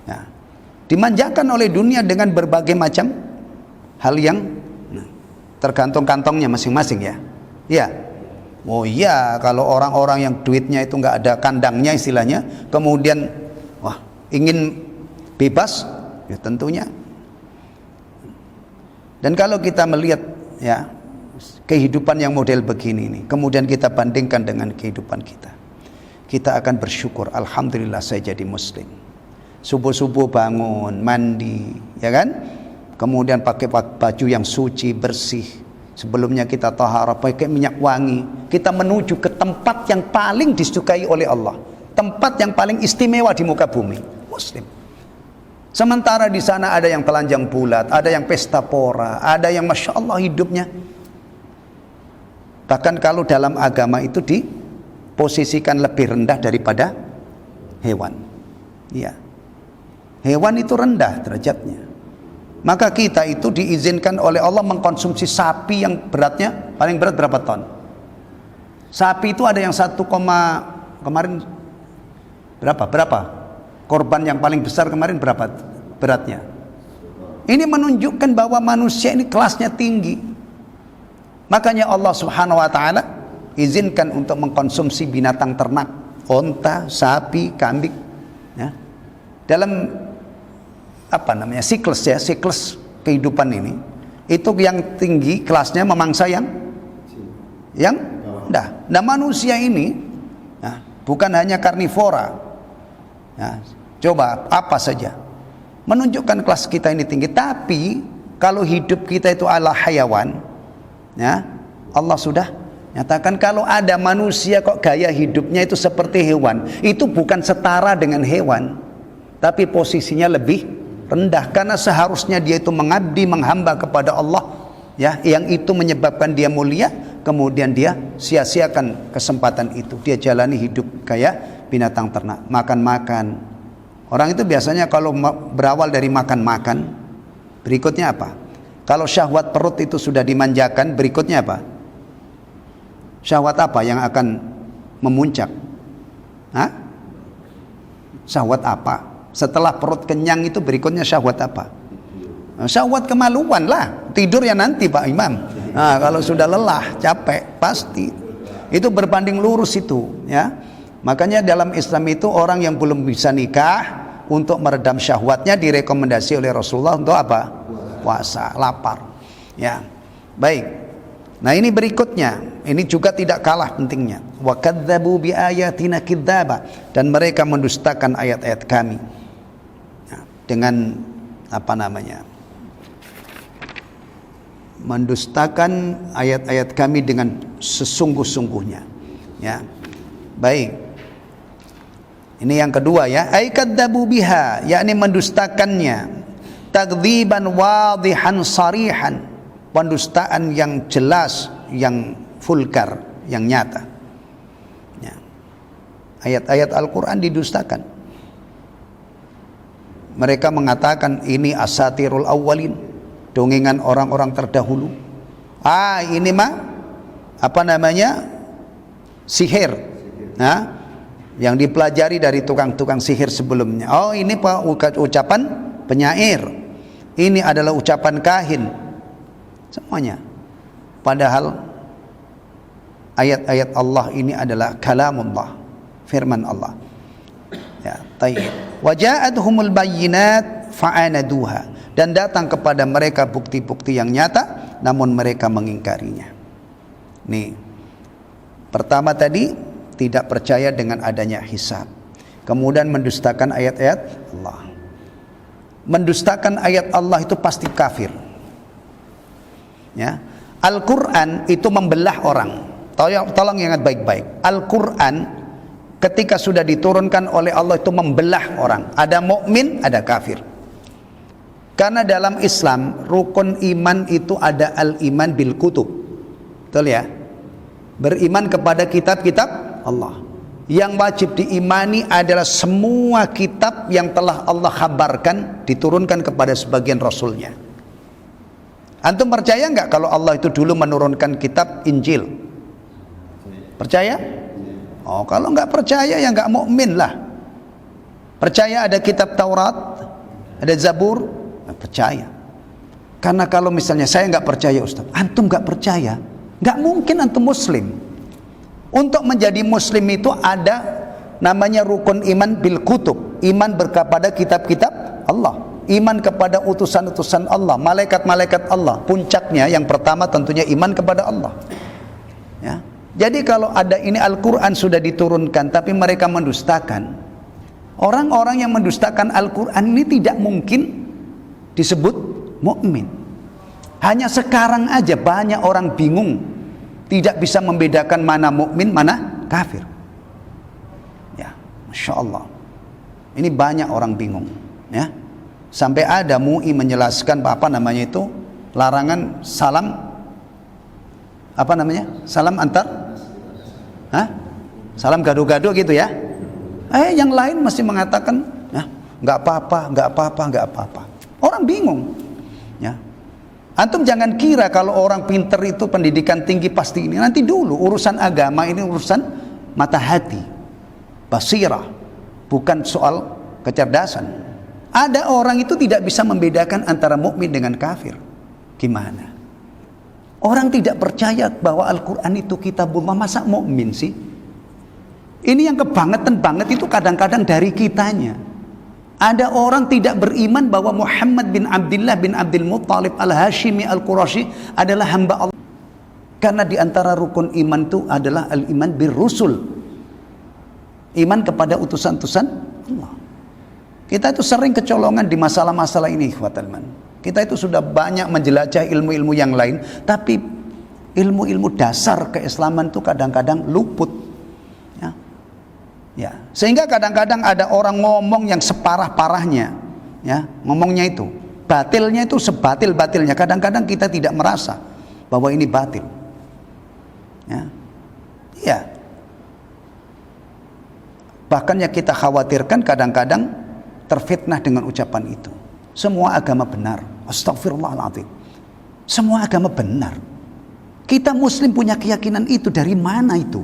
Nah, dimanjakan oleh dunia dengan berbagai macam hal yang tergantung kantongnya masing-masing ya. Ya. Oh iya, kalau orang-orang yang duitnya itu nggak ada kandangnya istilahnya, kemudian ingin bebas, ya tentunya. Dan kalau kita melihat ya kehidupan yang model begini ini, kemudian kita bandingkan dengan kehidupan kita akan bersyukur, alhamdulillah saya jadi muslim. Subuh-subuh bangun, mandi, ya kan? Kemudian pakai baju yang suci, bersih. Sebelumnya kita taharah, pakai minyak wangi. Kita menuju ke tempat yang paling disukai oleh Allah, tempat yang paling istimewa di muka bumi, muslim. Sementara di sana ada yang telanjang bulat, ada yang pesta pora, ada yang masya Allah hidupnya. Bahkan kalau dalam agama itu diposisikan lebih rendah daripada hewan. Ya, hewan itu rendah derajatnya. Maka kita itu diizinkan oleh Allah mengkonsumsi sapi yang beratnya paling berat berapa ton? Sapi itu ada yang kemarin berapa? Korban yang paling besar kemarin berapa beratnya? Ini menunjukkan bahwa manusia ini kelasnya tinggi. Makanya Allah Subhanahu wa taala izinkan untuk mengkonsumsi binatang ternak, onta, sapi, kambing ya. Dalam siklus kehidupan ini, itu yang tinggi kelasnya memangsa yang rendah. Nah manusia ini bukan hanya karnivora ya, coba apa saja menunjukkan kelas kita ini tinggi, tapi kalau hidup kita itu ala hayawan ya, Allah sudah nyatakan kalau ada manusia kok gaya hidupnya itu seperti hewan, itu bukan setara dengan hewan, tapi posisinya lebih rendah, karena seharusnya dia itu mengabdi, menghamba kepada Allah ya, yang itu menyebabkan dia mulia, kemudian dia sia-siakan kesempatan itu, dia jalani hidup kayak binatang ternak, makan-makan. Orang itu biasanya kalau berawal dari makan-makan, berikutnya apa? Kalau syahwat perut itu sudah dimanjakan, berikutnya apa? Syahwat apa yang akan memuncak? Syahwat apa? Setelah perut kenyang itu berikutnya syahwat apa? Syahwat kemaluan lah. Tidur ya nanti Pak Imam. Nah, kalau sudah lelah, capek, pasti itu berbanding lurus itu, ya. Makanya dalam Islam itu orang yang belum bisa nikah, untuk meredam syahwatnya direkomendasi oleh Rasulullah untuk apa? Puasa, lapar. Ya. Baik. Nah, ini berikutnya, ini juga tidak kalah pentingnya. Wa kadzdzabu bi ayatina kidzaba, dan mereka mendustakan ayat-ayat kami. Ya, dengan apa namanya? Mendustakan ayat-ayat kami dengan sesungguh-sungguhnya. Ya. Baik. Ini yang kedua ya, ay kadzdzabu biha, yakni mendustakannya. Takdziban wadihan sarihan, pendustaan yang jelas, yang vulgar, yang nyata. Ya. Ayat-ayat Al-Quran didustakan. Mereka mengatakan ini asatirul awwalin, dongengan orang-orang terdahulu. Ini mah apa namanya? Sihir. Nah, yang dipelajari dari tukang-tukang sihir sebelumnya. Oh, ini ucapan penyair. Ini adalah ucapan kahin. Semuanya. Padahal ayat-ayat Allah ini adalah kalamullah, firman Allah. Ya, tayyib. Wa ja'atuhumul bayyinat fa'anaduha, dan datang kepada mereka bukti-bukti yang nyata, namun mereka mengingkarinya. Nih. Pertama tadi, tidak percaya dengan adanya hisab. Kemudian mendustakan ayat-ayat Allah. Mendustakan ayat Allah itu pasti kafir. Ya. Al-Quran itu membelah orang. Tolong ingat baik-baik. Al-Quran ketika sudah diturunkan oleh Allah itu membelah orang. Ada mukmin, ada kafir. Karena dalam Islam rukun iman itu ada al-iman bil kutub. Betul ya? Beriman kepada kitab-kitab Allah. Yang wajib diimani adalah semua kitab yang telah Allah khabarkan diturunkan kepada sebagian Rasulnya. Antum percaya nggak kalau Allah itu dulu menurunkan kitab Injil? Percaya? Oh, kalau nggak percaya ya nggak mukmin lah. Percaya ada kitab Taurat, ada Zabur? Percaya. Karena kalau misalnya saya nggak percaya, Ustaz, antum nggak percaya, nggak mungkin antum Muslim. Untuk menjadi muslim itu ada namanya rukun iman bil kutub, iman kepada kitab-kitab Allah, iman kepada utusan-utusan Allah, malaikat-malaikat Allah. Puncaknya yang pertama tentunya iman kepada Allah. Ya. Jadi kalau ada ini Al-Quran sudah diturunkan tapi mereka mendustakan, orang-orang yang mendustakan Al-Quran ini tidak mungkin disebut mukmin. Hanya sekarang aja banyak orang bingung, tidak bisa membedakan mana mukmin, mana kafir. Ya, Masya Allah. Ini banyak orang bingung. Ya, sampai ada MUI menjelaskan apa namanya itu larangan salam, apa namanya, salam antar, salam gado-gado gitu ya. Yang lain masih mengatakan, ya, nggak apa-apa, nggak apa-apa, nggak apa-apa. Orang bingung. Ya. Antum jangan kira kalau orang pinter itu pendidikan tinggi pasti ini. Nanti dulu urusan agama ini urusan mata hati, basirah, bukan soal kecerdasan. Ada orang itu tidak bisa membedakan antara mukmin dengan kafir. Gimana? Orang tidak percaya bahwa Al-Quran itu kitabullah, masa mukmin sih? Ini yang kebangetan banget itu kadang-kadang dari kitanya. Ada orang tidak beriman bahwa Muhammad bin Abdullah bin Abdul Muttalib al-Hashimi al-Qurashi adalah hamba Allah. Karena di antara rukun iman itu adalah al-iman bir rusul. Iman kepada utusan-utusan Allah. Kita itu sering kecolongan di masalah-masalah ini, ikhwatal iman. Kita itu sudah banyak menjelajah ilmu-ilmu yang lain, tapi ilmu-ilmu dasar keislaman itu kadang-kadang luput. Ya, sehingga kadang-kadang ada orang ngomong yang separah-parahnya, ya, ngomongnya itu batilnya itu sebatil-batilnya. Kadang-kadang kita tidak merasa bahwa ini batil. Ya, iya. Bahkan yang kita khawatirkan kadang-kadang terfitnah dengan ucapan itu. Semua agama benar. Astagfirullahaladzim. Semua agama benar. Kita Muslim punya keyakinan itu, dari mana itu?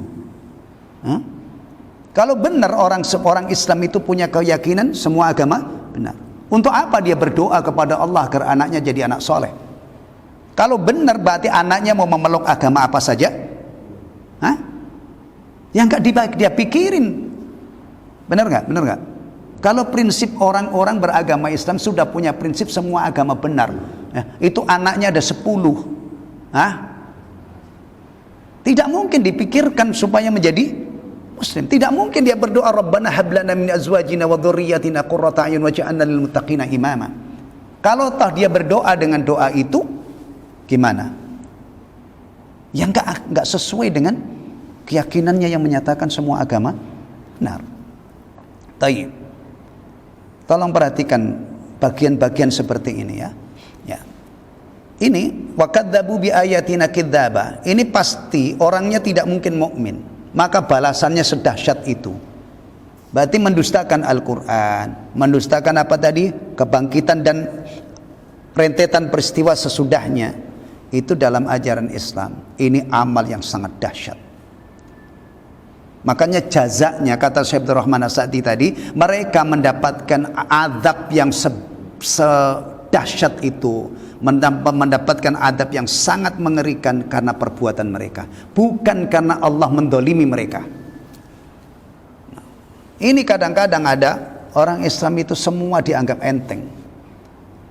Kalau benar orang Islam itu punya keyakinan semua agama benar, untuk apa dia berdoa kepada Allah agar anaknya jadi anak soleh? Kalau benar berarti anaknya mau memeluk agama apa saja. Hah? Yang nggak dia pikirin. Benar nggak? Benar nggak? Kalau prinsip orang-orang beragama Islam sudah punya prinsip semua agama benar, ya, itu anaknya ada 10. Hah? Tidak mungkin dipikirkan supaya menjadi Muslim. Tidak mungkin dia berdoa Rabbana hab lana min azwajina wa dzurriyyatina qurrata a'yun waj'alna lil muttaqina imama. Kalau toh dia berdoa dengan doa itu gimana? Yang enggak sesuai dengan keyakinannya yang menyatakan semua agama benar. Taib. Tolong perhatikan bagian-bagian seperti ini ya. Ya. Ini wa kadzdzabu bi ayatina kidzaba. Ini pasti orangnya tidak mungkin mukmin. Maka balasannya sedahsyat itu. Berarti mendustakan Al-Quran, mendustakan apa tadi? Kebangkitan dan rentetan peristiwa sesudahnya. Itu dalam ajaran Islam. Ini amal yang sangat dahsyat. Makanya jazaknya, kata Syekh Abdul Rahman As-Sa'di tadi, mereka mendapatkan azab yang sedahsyat itu, mendapatkan adab yang sangat mengerikan karena perbuatan mereka, bukan karena Allah mendolimi mereka. Ini kadang-kadang ada orang Islam itu semua dianggap enteng,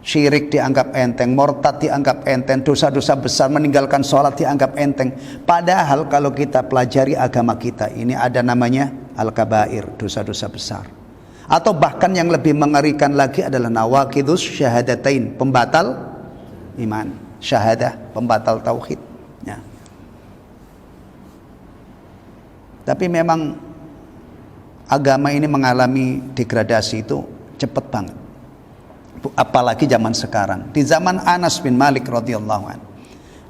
syirik dianggap enteng, murtad dianggap enteng, dosa-dosa besar meninggalkan sholat dianggap enteng. Padahal kalau kita pelajari agama kita ini ada namanya al-kabair, dosa-dosa besar. Atau bahkan yang lebih mengerikan lagi adalah nawaqidus syahadatain, pembatal iman, syahadah, pembatal tauhid ya. Tapi memang agama ini mengalami degradasi itu cepat banget, apalagi zaman sekarang. Di zaman Anas bin Malik radhiyallahu anhu,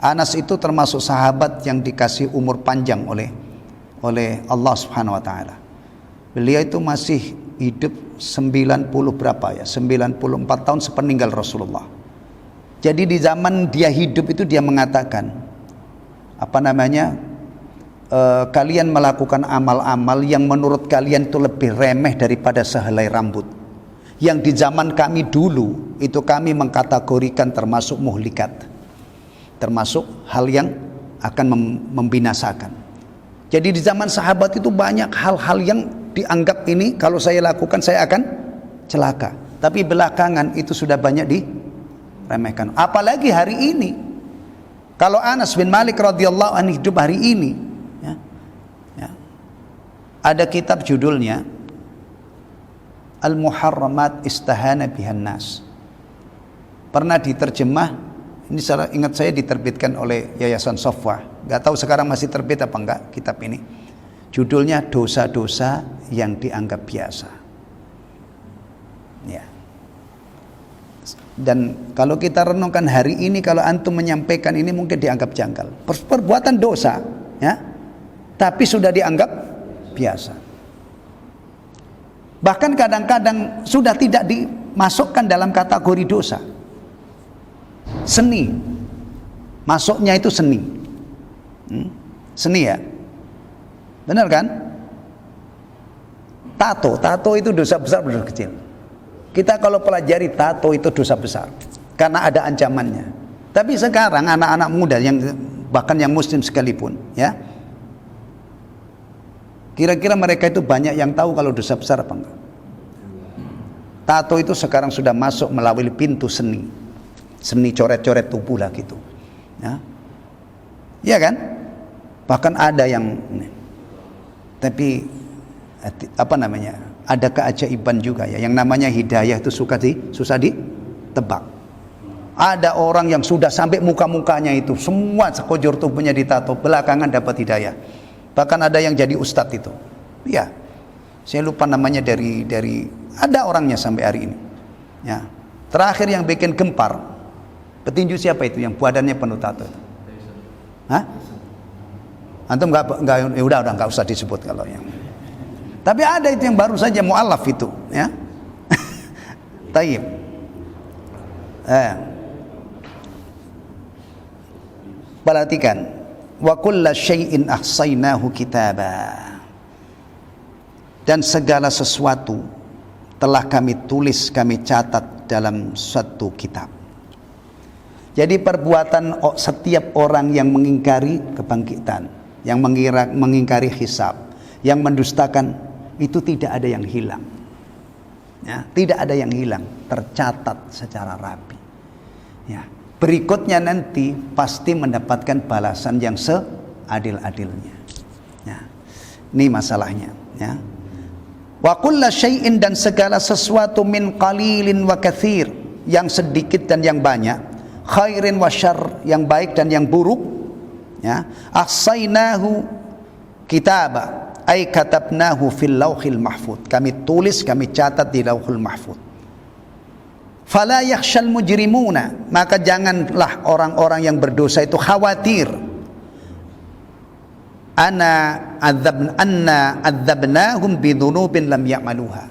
Anas itu termasuk sahabat yang dikasih umur panjang oleh Allah Subhanahu wa taala. Beliau itu masih hidup 90 berapa ya, 94 tahun sepeninggal Rasulullah. Jadi di zaman dia hidup itu dia mengatakan apa namanya, kalian melakukan amal-amal yang menurut kalian itu lebih remeh daripada sehelai rambut, yang di zaman kami dulu itu kami mengkategorikan termasuk muhlikat, termasuk hal yang akan membinasakan. Jadi di zaman sahabat itu banyak hal-hal yang dianggap ini kalau saya lakukan saya akan celaka, tapi belakangan itu sudah banyak diremehkan. Apalagi hari ini, kalau Anas bin Malik radhiyallahu anhu hidup hari ini ya, ya, ada kitab judulnya Al-Muharramat Istahana Bihan Nas, pernah diterjemah, ini ingat saya diterbitkan oleh Yayasan Sofwah, nggak tahu sekarang masih terbit apa enggak kitab ini. Judulnya dosa-dosa yang dianggap biasa ya. Dan kalau kita renungkan hari ini, kalau antum menyampaikan ini mungkin dianggap janggal, perbuatan dosa ya, tapi sudah dianggap biasa. Bahkan kadang-kadang sudah tidak dimasukkan dalam kategori dosa. Seni, masuknya itu seni. Seni ya, benar kan? Tato itu dosa besar benar kecil. Kita kalau pelajari tato itu dosa besar karena ada ancamannya. Tapi sekarang anak-anak muda yang bahkan yang muslim sekalipun ya, kira-kira mereka itu banyak yang tahu kalau dosa besar apa enggak? Tato itu sekarang sudah masuk melalui pintu seni coret-coret tubuh lah gitu ya. Iya kan? Bahkan ada yang tapi apa namanya, ada keajaiban juga ya, yang namanya hidayah itu susah ditebak. Ada orang yang sudah sampai muka-mukanya itu semua sekujur tubuhnya ditato, belakangan dapat hidayah. Bahkan ada yang jadi ustadz itu ya, saya lupa namanya, dari ada orangnya sampai hari ini ya. Terakhir yang bikin gempar petinju siapa itu yang badannya penuh tato itu? Hah? Antum enggak ya udah enggak usah disebut kalau yang. Tapi ada itu yang baru saja mu'alaf itu ya. Taib. Perhatikan, wa kulla syai'in ahsainahu kitaba, dan segala sesuatu telah kami tulis, kami catat dalam suatu kitab. Jadi perbuatan setiap orang yang mengingkari kebangkitan, yang mengingkari hisab, yang mendustakan, itu tidak ada yang hilang. Ya, tidak ada yang hilang, tercatat secara rapi. Ya, berikutnya nanti pasti mendapatkan balasan yang seadil-adilnya. Ya, ini masalahnya. Ya. Wa kulla syai'in, dan segala sesuatu, min qalilin wa katsir, yang sedikit dan yang banyak, khairin wa syarr, yang baik dan yang buruk, ya, ahsainahu kitaba, ay katabnahu fil lauhil mahfud, kami tulis, kami catat di lauhul mahfud. Fala yakhshal mujrimuna, maka janganlah orang-orang yang berdosa itu khawatir, anna adzabnahum bidhunubin lam ya'maluha,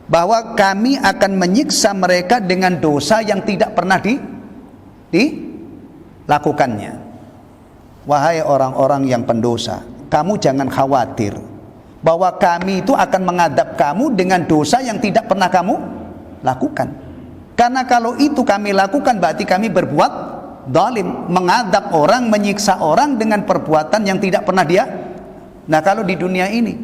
bahwa kami akan menyiksa mereka dengan dosa yang tidak pernah dilakukannya. Wahai orang-orang yang pendosa, kamu jangan khawatir bahwa kami itu akan mengadab kamu dengan dosa yang tidak pernah kamu lakukan. Karena kalau itu kami lakukan, berarti kami berbuat zalim, mengadab orang, menyiksa orang dengan perbuatan yang tidak pernah dia. Nah, kalau di dunia ini,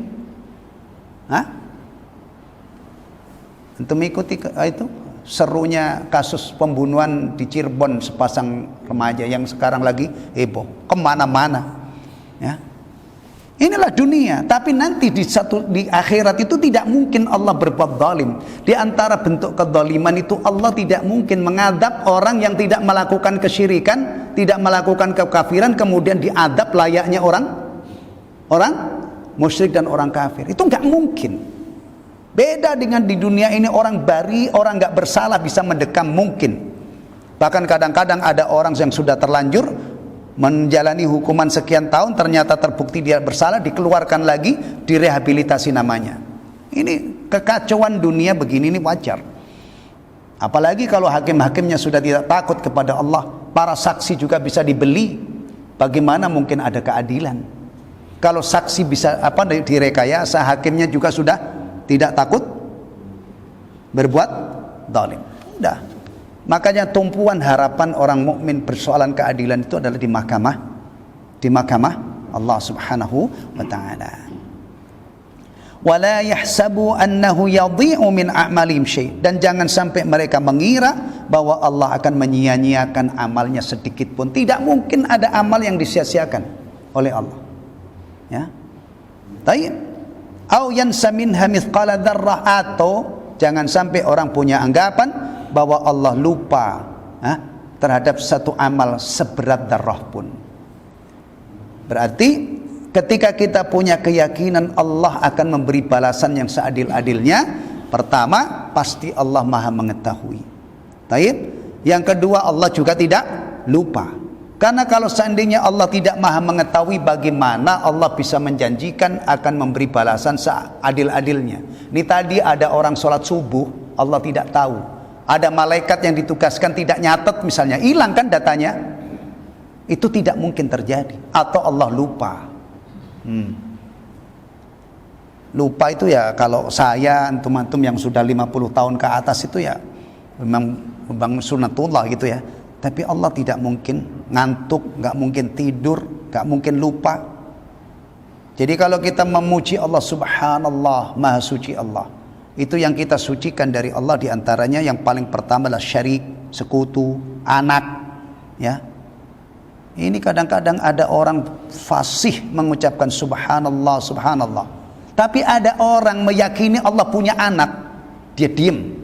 untuk mengikuti itu serunya kasus pembunuhan di Cirebon sepasang remaja yang sekarang lagi heboh kemana-mana. Ya, inilah dunia. Tapi nanti di akhirat itu tidak mungkin Allah berbuat zalim. Di antara bentuk kezaliman itu, Allah tidak mungkin mengadab orang yang tidak melakukan kesyirikan, tidak melakukan kekafiran, kemudian diadab layaknya orang musyrik dan orang kafir. Itu nggak mungkin. Beda dengan di dunia ini, orang bari, orang nggak bersalah bisa mendekam, mungkin. Bahkan kadang-kadang ada orang yang sudah terlanjur menjalani hukuman sekian tahun, ternyata terbukti dia bersalah, dikeluarkan lagi, direhabilitasi namanya. Ini kekacauan dunia begini, ini wajar. Apalagi kalau hakim-hakimnya sudah tidak takut kepada Allah, para saksi juga bisa dibeli. Bagaimana mungkin ada keadilan? Kalau saksi bisa direkayasa, hakimnya juga sudah tidak takut berbuat zalim. Udah. Makanya tumpuan harapan orang mukmin persoalan keadilan itu adalah di mahkamah Allah Subhanahu wa taala. Wala yahsabu annahu yadhi'u min a'malihim syai', dan jangan sampai mereka mengira bahwa Allah akan menyia-nyiakan amalnya sedikit pun. Tidak mungkin ada amal yang disia-siakan oleh Allah. Ya. Baik. Au yansa minha mithqala dzarrah, atau jangan sampai orang punya anggapan bahwa Allah lupa terhadap satu amal seberat dzarrah pun. Berarti ketika kita punya keyakinan Allah akan memberi balasan yang seadil-adilnya, pertama pasti Allah Maha mengetahui. Baik. Yang kedua, Allah juga tidak lupa. Karena kalau seandainya Allah tidak Maha mengetahui, bagaimana Allah bisa menjanjikan akan memberi balasan seadil-adilnya? Ini tadi ada orang sholat subuh, Allah tidak tahu. Ada malaikat yang ditugaskan tidak nyatet misalnya, hilang kan datanya. Itu tidak mungkin terjadi. Atau Allah lupa. Lupa itu ya, kalau saya, antum-antum yang sudah 50 tahun ke atas itu ya memang sunatullah gitu ya. Tapi Allah tidak mungkin ngantuk, nggak mungkin tidur, nggak mungkin lupa. Jadi kalau kita memuji Allah, subhanallah, maha suci Allah, itu yang kita sucikan dari Allah, diantaranya yang paling pertama adalah syarik, sekutu, anak. Ya, ini kadang-kadang ada orang fasih mengucapkan subhanallah, subhanallah. Tapi ada orang meyakini Allah punya anak, dia diam,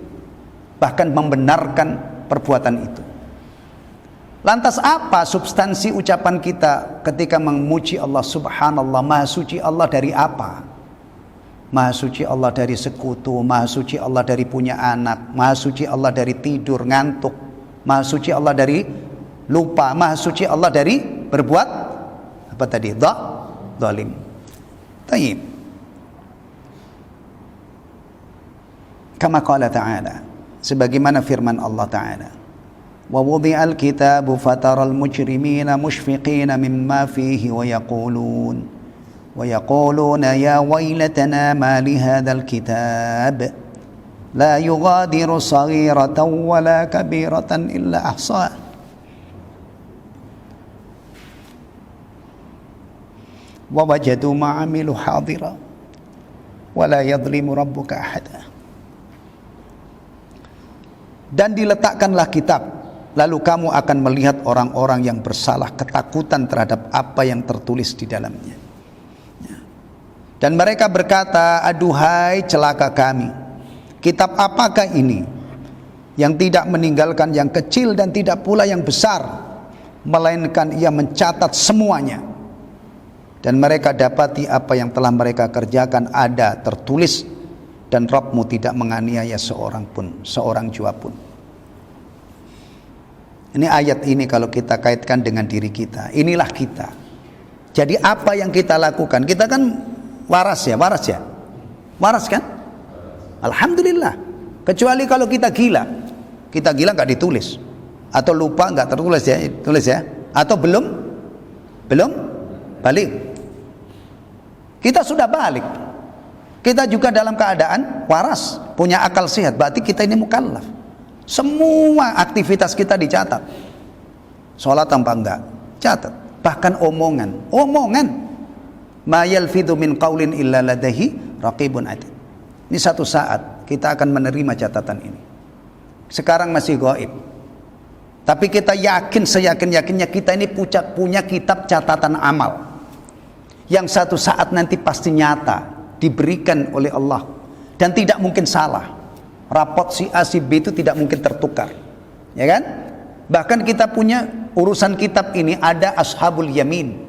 bahkan membenarkan perbuatan itu. Lantas apa substansi ucapan kita ketika memuji Allah subhanallah, maha suci Allah dari apa? Maha suci Allah dari sekutu, maha suci Allah dari punya anak, maha suci Allah dari tidur, ngantuk, maha suci Allah dari lupa, maha suci Allah dari berbuat apa tadi? Zalim. Tayyib. Kama qala ta'ala, sebagaimana firman Allah Ta'ala, وَوُضِعَ الْكِتَابُ فَتَرَى الْمُجْرِمِينَ مُشْفِقِينَ مِمَّا فِيهِ وَيَقُولُونَ يَا وَيْلَتَنَا مَا لِهَذَا الْكِتَابِ la yughadiru saghiratan wala kabiratan illa ahsaha. Wa wajadu ma 'amilu hadira wa la yadhlimu rabbuka ahada. Dan diletakkanlah kitab, lalu kamu akan melihat orang-orang yang bersalah ketakutan terhadap apa yang tertulis di dalamnya. Dan mereka berkata, aduhai celaka kami, kitab apakah ini yang tidak meninggalkan yang kecil dan tidak pula yang besar, melainkan ia mencatat semuanya. Dan mereka dapati apa yang telah mereka kerjakan ada tertulis, dan Rabbmu tidak menganiaya seorang jua pun. Ini ayat ini kalau kita kaitkan dengan diri kita, inilah kita. Jadi apa yang kita lakukan, kita kan waras kan? Alhamdulillah. Kecuali kalau kita gila nggak ditulis, atau lupa nggak tertulis ya, atau belum balik. Kita sudah balik, kita juga dalam keadaan waras, punya akal sehat, berarti kita ini mukallaf. Semua aktivitas kita dicatat. Sholat tanpa enggak, catat. Bahkan omongan. Ma yalfidhu min qaulin illa ladaihi raqibun atid. Ini satu saat kita akan menerima catatan ini. Sekarang masih gaib, tapi kita yakin, seyakin-yakinnya kita ini punya kitab catatan amal yang satu saat nanti pasti nyata, diberikan oleh Allah, dan tidak mungkin salah. Rapot si A si B itu tidak mungkin tertukar, ya kan? Bahkan kita punya urusan kitab ini, ada ashabul yamin,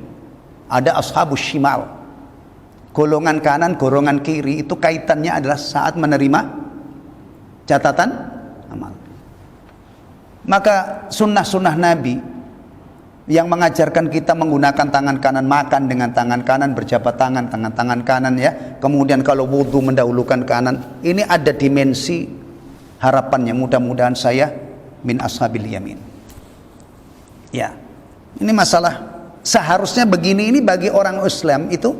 ada ashabul shimal, golongan kanan, golongan kiri. Itu kaitannya adalah saat menerima catatan amal. Maka sunnah-sunnah Nabi yang mengajarkan kita menggunakan tangan kanan, makan dengan tangan kanan, berjabat tangan dengan tangan kanan, ya. Kemudian kalau wudhu mendahulukan kanan. Ini ada dimensi harapannya. Mudah-mudahan saya min ashabil yamin. Ya, ini masalah seharusnya begini. Ini bagi orang Islam itu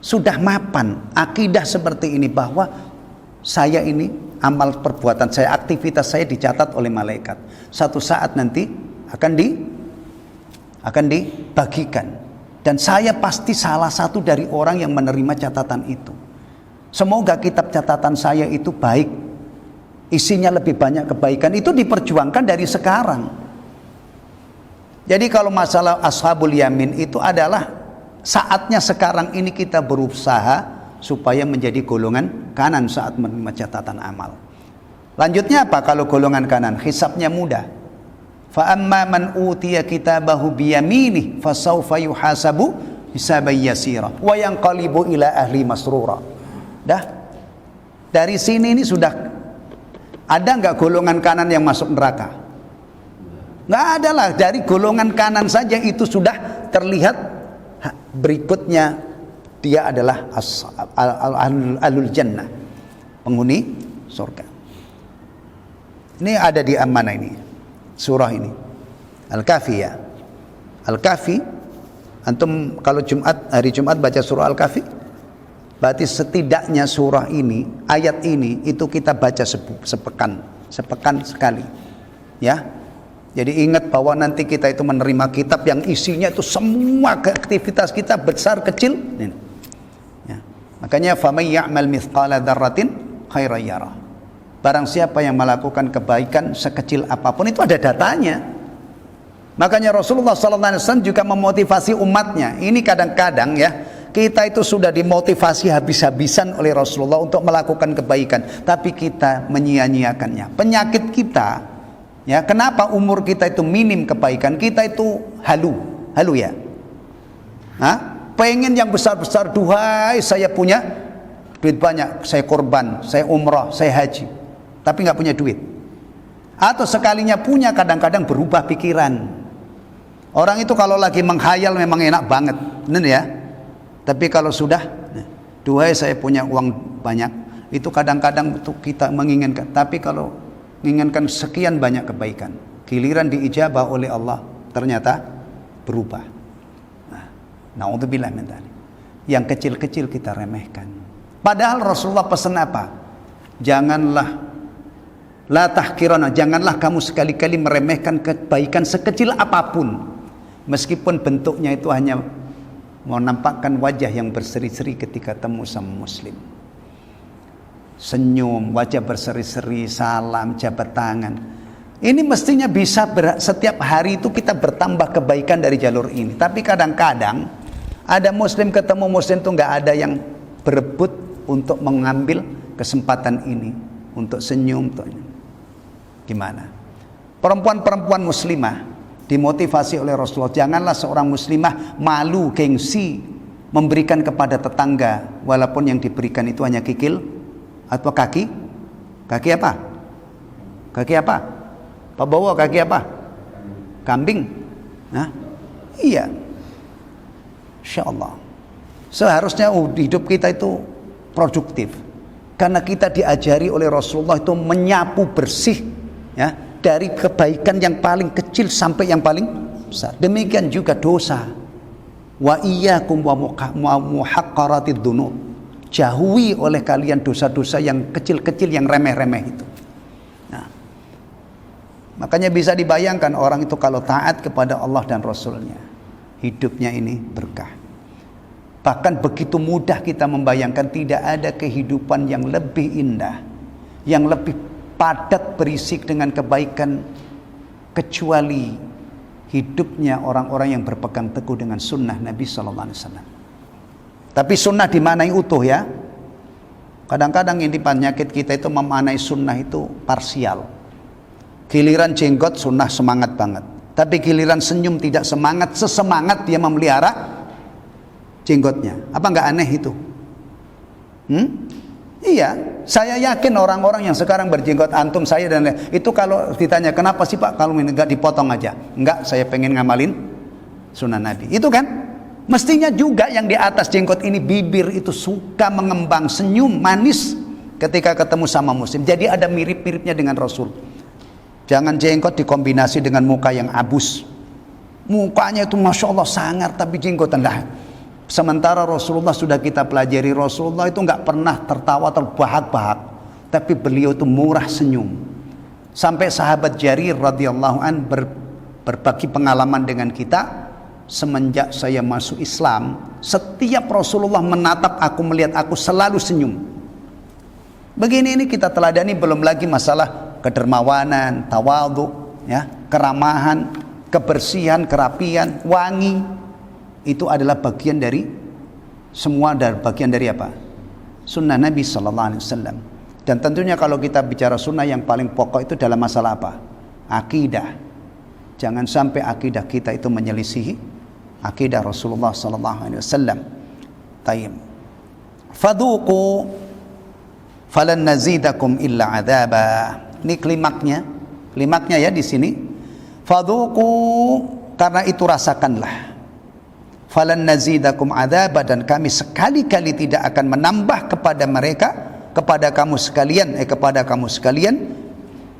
sudah mapan akidah seperti ini, bahwa saya ini amal perbuatan saya, aktivitas saya dicatat oleh malaikat. Satu saat nanti akan dibagikan, dan saya pasti salah satu dari orang yang menerima catatan itu. Semoga kitab catatan saya itu baik, isinya lebih banyak kebaikan. Itu diperjuangkan dari sekarang. Jadi kalau masalah ashabul yamin itu adalah saatnya sekarang ini kita berusaha supaya menjadi golongan kanan saat menerima catatan amal. Lanjutnya apa kalau golongan kanan? Hisabnya mudah. Fa amma man utiya kitabahu biyaminih fasawfa yuhasabu hisaban yasira wa yanqalibu ila ahli masrura. Dah. Dari sini ini sudah ada enggak golongan kanan yang masuk neraka? Enggak ada lah. Dari golongan kanan saja itu sudah terlihat berikutnya dia adalah alul jannah, penghuni surga. Ini ada di amanah ini, surah ini, Al-Kahfi ya. Al-Kahfi, antum kalau hari Jumat baca surah Al-Kahfi, berarti setidaknya surah ini, ayat ini itu kita baca sepekan sekali, ya. Jadi ingat bahwa nanti kita itu menerima kitab yang isinya itu semua aktivitas kita besar kecil. Ya. Makanya faman ya'mal mithqala dzarratin khairan yarah. Barang siapa yang melakukan kebaikan sekecil apapun itu ada datanya. Makanya Rasulullah SAW juga memotivasi umatnya. Ini kadang-kadang ya kita itu sudah dimotivasi habis-habisan oleh Rasulullah untuk melakukan kebaikan, tapi kita menyia-nyiakannya. Penyakit kita, ya, kenapa umur kita itu minim kebaikan? Kita itu halu ya. Pengen yang besar-besar, duhai saya punya duit banyak, saya korban, saya umrah, saya haji, tapi nggak punya duit. Atau sekalinya punya, kadang-kadang berubah pikiran. Orang itu kalau lagi menghayal memang enak banget, benar ya. Tapi kalau sudah, duhai saya punya uang banyak, itu kadang-kadang itu kita menginginkan. Tapi kalau menginginkan sekian banyak kebaikan, giliran diijabah oleh Allah, ternyata berubah. Na'udzubillah min dzalik. Yang kecil-kecil kita remehkan. Padahal Rasulullah pesan apa? Janganlah la tahkirana, janganlah kamu sekali-kali meremehkan kebaikan sekecil apapun, meskipun bentuknya itu hanya mau nampakkan wajah yang berseri-seri ketika temu sama muslim. Senyum, wajah berseri-seri, salam, jabat tangan. Ini mestinya bisa setiap hari itu kita bertambah kebaikan dari jalur ini. Tapi kadang-kadang ada muslim ketemu muslim itu nggak ada yang berebut untuk mengambil kesempatan ini untuk senyum tuh. Gimana? Perempuan-perempuan muslimah dimotivasi oleh Rasulullah, janganlah seorang muslimah malu, gengsi memberikan kepada tetangga walaupun yang diberikan itu hanya kikil atau kaki apa? Kaki apa? Pak Bowo, kaki apa? Kambing. Nah, iya. Insyaallah. Seharusnya hidup kita itu produktif. Karena kita diajari oleh Rasulullah itu menyapu bersih, ya, dari kebaikan yang paling kecil sampai yang paling besar. Demikian juga dosa. Wa iyyakum wa muhaqqaratid dzunub. Jauhi oleh kalian dosa-dosa yang kecil-kecil, yang remeh-remeh itu. Nah, makanya bisa dibayangkan orang itu kalau taat kepada Allah dan Rasulnya, hidupnya ini berkah. Bahkan begitu mudah kita membayangkan tidak ada kehidupan yang lebih indah, yang lebih padat berisik dengan kebaikan kecuali hidupnya orang-orang yang berpegang teguh dengan sunnah Nabi Sallallahu Alaihi Wasallam. Tapi sunnah dimanai utuh ya. Kadang-kadang ini penyakit kita itu memanai sunnah itu parsial. Giliran jenggot sunnah semangat banget, tapi giliran senyum tidak semangat sesemangat dia memelihara jenggotnya. Apa nggak aneh itu? Iya, saya yakin orang-orang yang sekarang berjenggot, antum, saya dan lain, itu kalau ditanya kenapa sih Pak kalau nggak dipotong aja? Enggak, saya pengen ngamalin sunnah Nabi. Itu kan mestinya juga yang di atas jenggot ini bibir itu suka mengembang senyum manis ketika ketemu sama muslim. Jadi ada mirip-miripnya dengan Rasul. Jangan jenggot dikombinasi dengan muka yang abus. Mukanya itu Masya Allah sangar tapi jenggotan dah. Sementara Rasulullah sudah kita pelajari, Rasulullah itu nggak pernah tertawa terbahak-bahak, tapi beliau itu murah senyum. Sampai sahabat Jarir radhiyallahu an berbagi pengalaman dengan kita, semenjak saya masuk Islam, setiap Rasulullah menatap aku, melihat aku selalu senyum. Begini ini kita teladani, belum lagi masalah kedermawanan, tawadhu, ya, keramahan, kebersihan, kerapian, wangi. Itu adalah bagian dari semua, dari bagian dari apa? Sunnah Nabi Sallallahu Alaihi Wasallam. Dan tentunya kalau kita bicara sunnah yang paling pokok itu dalam masalah apa? Akidah. Jangan sampai akidah kita itu menyelisihi akidah Rasulullah Sallallahu Alaihi Wasallam. Tayyib. Fadhuqu falan nazidakum illa adzaba. Ini klimaknya ya di sini. Fadhuqu, karena itu rasakanlah. Falan nazidakum adzaba, dan kami sekali-kali tidak akan menambah kepada mereka, kepada kamu sekalian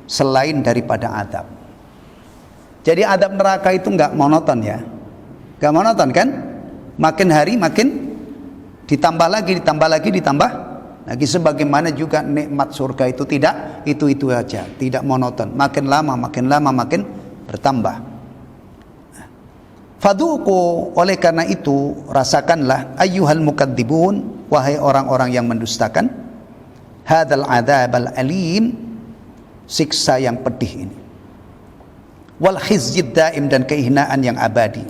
selain daripada adab. Jadi adab neraka itu enggak monoton ya. Enggak monoton kan? Makin hari makin ditambah lagi, sebagaimana juga nikmat surga itu tidak itu aja, tidak monoton. Makin lama makin bertambah. Fadhuqu, oleh karena itu rasakanlah ayyuhal mukadzibun, wahai orang-orang yang mendustakan, hadzal adzabal alim, siksa yang pedih ini, wal khizyid daim, dan kehinaan yang abadi.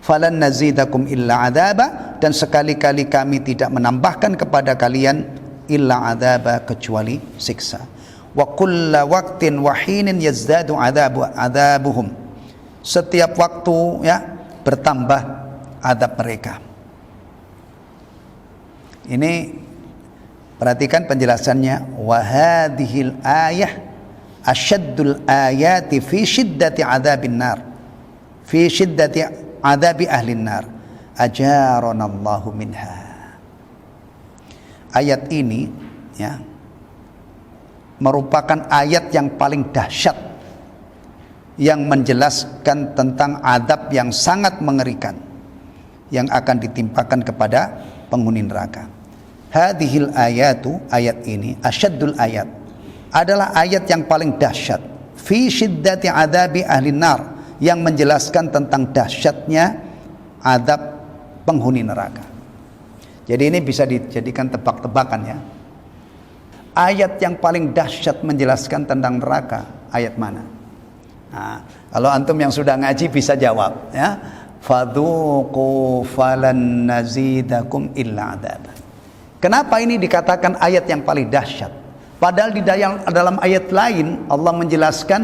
Falan nazidakum illa adzaba, dan sekali-kali kami tidak menambahkan kepada kalian illa adzaba, kecuali siksa. Wa kulla waqtin wa hinin yazdadu adzabuhum, setiap waktu ya bertambah adab mereka. Ini perhatikan penjelasannya. Wa hadhil ayah asyaddul ayati fi syiddati adzabin nar, fi syiddati adzabi ahlin nar, ajaranallahu minha. Ayat ini ya merupakan ayat yang paling dahsyat, yang menjelaskan tentang adab yang sangat mengerikan yang akan ditimpakan kepada penghuni neraka. hadhil ayatu, ayat ini, asyaddul ayat, adalah ayat yang paling dahsyat fi syiddati adabi ahli nar, yang menjelaskan tentang dahsyatnya adab penghuni neraka. Jadi ini bisa dijadikan tebak-tebakan ya. Ayat yang paling dahsyat menjelaskan tentang neraka, ayat mana? Nah, kalau antum yang sudah ngaji bisa jawab ya. Fadhuqu falan nazidakum illa adab. Kenapa ini dikatakan ayat yang paling dahsyat? Padahal di dalam ayat lain Allah menjelaskan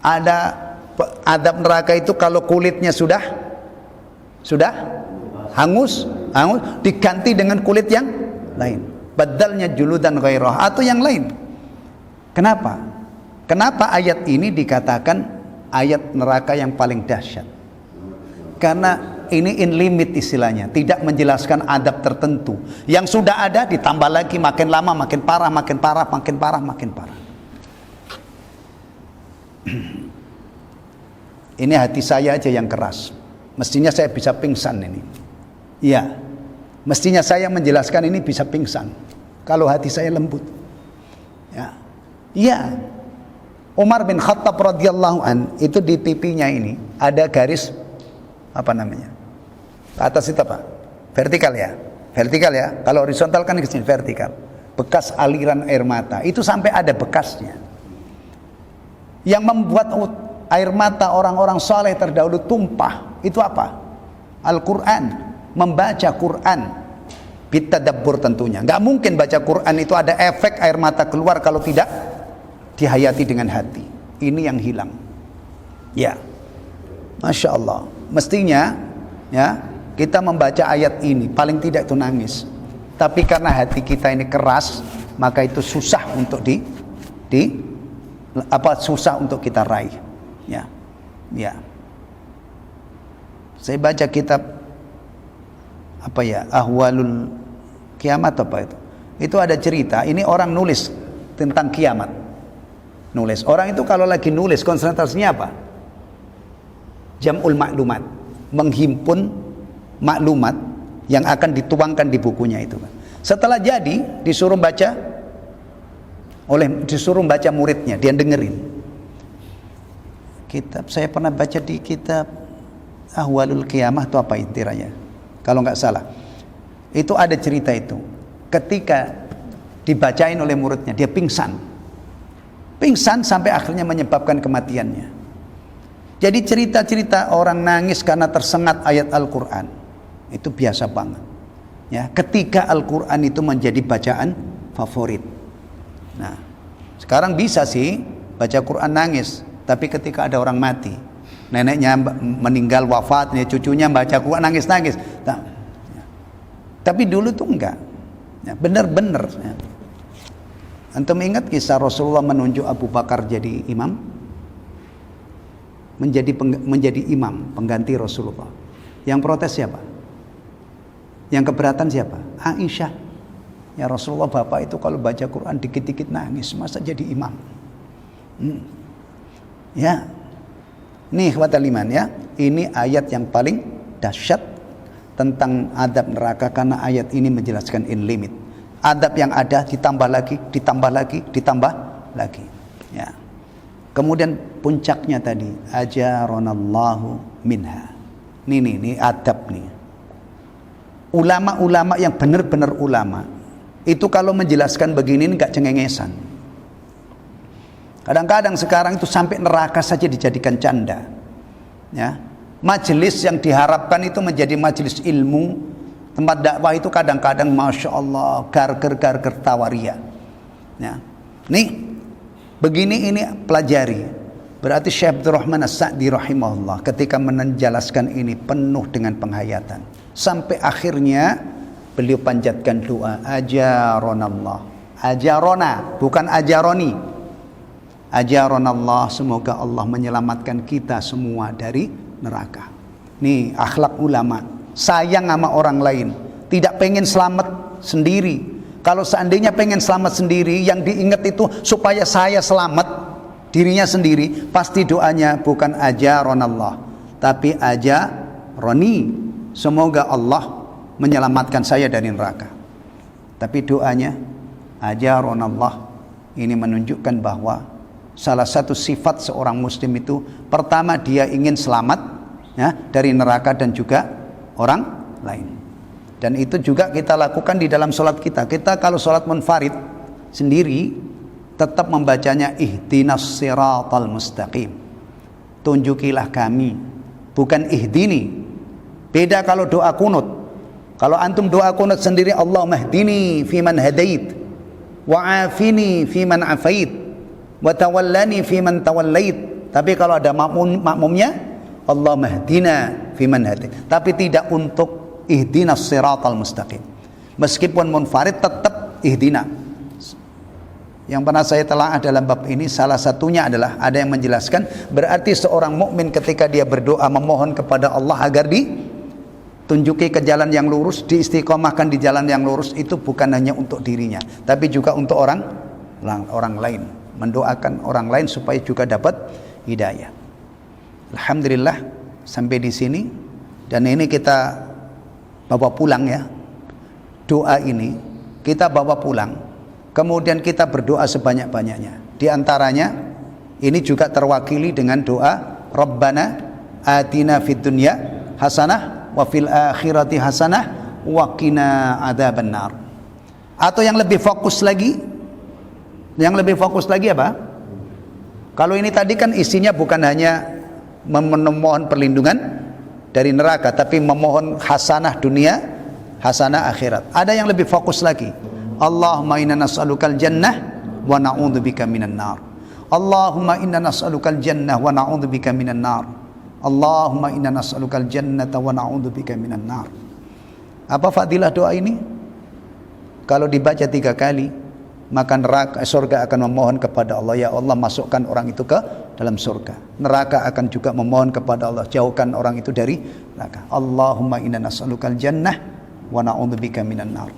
ada adab neraka itu kalau kulitnya sudah hangus diganti dengan kulit yang lain. Badalnya juludan ghairah, atau yang lain. Kenapa? Kenapa ayat ini dikatakan ayat neraka yang paling dahsyat? Karena ini in limit istilahnya, tidak menjelaskan adab tertentu. Yang sudah ada ditambah lagi, makin lama makin parah, makin parah, makin parah, makin parah. Ini hati saya aja yang keras. Mestinya saya bisa pingsan ini. Iya, mestinya saya menjelaskan ini bisa pingsan kalau hati saya lembut. Ya, iya. Umar bin Khattab radhiyallahu an, itu di pipinya ini ada garis apa namanya? Atas itu apa? Vertikal ya. Vertikal ya. Kalau horizontal kan ke sini vertikal. Bekas aliran air mata itu sampai ada bekasnya. Yang membuat air mata orang-orang saleh terdahulu tumpah itu apa? Al-Quran. Membaca Quran bitadabbur tentunya. Nggak mungkin baca Quran itu ada efek air mata keluar kalau tidak dihayati dengan hati. Ini yang hilang. Ya, Masya Allah. Mestinya ya kita membaca ayat ini paling tidak itu nangis. Tapi karena hati kita ini keras, maka itu susah untuk susah untuk kita raih. Ya, ya. Saya baca kitab apa ya, Ahwalul Kiamat apa itu? Itu ada cerita. Ini orang nulis tentang kiamat. Nulis. Orang itu kalau lagi nulis konsentrasinya apa? Jam'ul maklumat, menghimpun maklumat yang akan dituangkan di bukunya itu. Setelah jadi disuruh baca muridnya, dia dengerin. Kitab saya pernah baca di kitab Ahwalul Qiyamah itu apa intiranya? Kalau nggak salah, itu ada cerita itu. Ketika dibacain oleh muridnya, dia pingsan sampai akhirnya menyebabkan kematiannya. Jadi cerita-cerita orang nangis karena tersengat ayat Al-Quran itu biasa banget. Ya, ketika Al-Quran itu menjadi bacaan favorit. Nah, sekarang bisa sih baca Quran nangis, tapi ketika ada orang mati, neneknya meninggal wafat, cucunya baca Quran nangis-nangis. Nah, ya. Tapi dulu tuh enggak. Ya, benar-benar. Ya. Antum ingat kisah Rasulullah menunjuk Abu Bakar jadi imam? Menjadi imam, pengganti Rasulullah. Yang protes siapa? Yang keberatan siapa? Aisyah. Ya Rasulullah, bapak itu kalau baca Quran dikit-dikit nangis, masa jadi imam? Ya, nih ikhwatal iman ya, ini ayat yang paling dahsyat tentang adab neraka, karena ayat ini menjelaskan in limit. Adab yang ada ditambah lagi, ditambah lagi, ditambah lagi. Ya. Kemudian puncaknya tadi, ajaronallahu minha. Ini adab nih. Ulama-ulama yang benar-benar ulama itu kalau menjelaskan begini nggak cengengesan. Kadang-kadang sekarang itu sampai neraka saja dijadikan canda. Ya. Majelis yang diharapkan itu menjadi majelis ilmu, tempat dakwah itu kadang-kadang masya Allah garger tawaria. Ya. Nih begini ini pelajari. Berarti Syekh Abdurrahman As-Sa'di rahimahullah ketika menjelaskan ini penuh dengan penghayatan. Sampai akhirnya beliau panjatkan doa, ajaronallah. Ajarona, bukan ajaroni. Ajaronallah, semoga Allah menyelamatkan kita semua dari neraka. Nih akhlak ulama, sayang sama orang lain, tidak pengen selamat sendiri. Kalau seandainya pengen selamat sendiri, yang diingat itu supaya saya selamat dirinya sendiri, pasti doanya bukan ajaronallah, tapi ajaroni, semoga Allah menyelamatkan saya dari neraka. Tapi doanya ajaronallah, ini menunjukkan bahwa salah satu sifat seorang muslim itu, pertama dia ingin selamat ya, dari neraka dan juga orang lain. Dan itu juga kita lakukan di dalam sholat kita. Kita kalau sholat munfarid sendiri tetap membacanya ihdinas siratal mustaqim, tunjukilah kami, bukan ihdini. Beda kalau doa kunut. Kalau antum doa kunut sendiri, Allahumma hdini fiman hadait, wa afini fiman afait, wa tawallani fiman tawallait. Tapi kalau ada makmumnya, Allahumma hdina fiman hadait. Tapi tidak untuk ihdinas siratal mustaqim. Meskipun munfarid tetap ihdina. Yang pernah saya telaah dalam bab ini, salah satunya adalah ada yang menjelaskan, berarti seorang mukmin ketika dia berdoa memohon kepada Allah agar ditunjuki ke jalan yang lurus, diistiqomahkan di jalan yang lurus, itu bukan hanya untuk dirinya, tapi juga untuk orang lain, mendoakan orang lain supaya juga dapat hidayah. Alhamdulillah sampai di sini, dan ini kita bawa pulang ya. Doa ini kita bawa pulang, kemudian kita berdoa sebanyak-banyaknya. Di antaranya ini juga terwakili dengan doa Rabbana atina fid dunya hasanah wa fil akhirati hasanah wa qina adzabannar. Atau yang lebih fokus lagi, apa? Kalau ini tadi kan isinya bukan hanya memohon perlindungan dari neraka, tapi memohon hasanah dunia, hasanah akhirat. Ada yang lebih fokus lagi. Allahumma inna nas'alukal jannah wa na'udzubika minan nar. Allahumma inna nas'alukal jannah wa na'udzubika minan nar. Allahumma inna nas'alukal jannata wa na'udzubika minan nar. Apa fadilah doa ini? Kalau dibaca 3 kali, maka neraka, surga akan memohon kepada Allah, ya Allah masukkan orang itu ke dalam surga. Neraka akan juga memohon kepada Allah, jauhkan orang itu dari neraka. Allahumma inna nas'alukal jannah wa na'udzubika minan nar.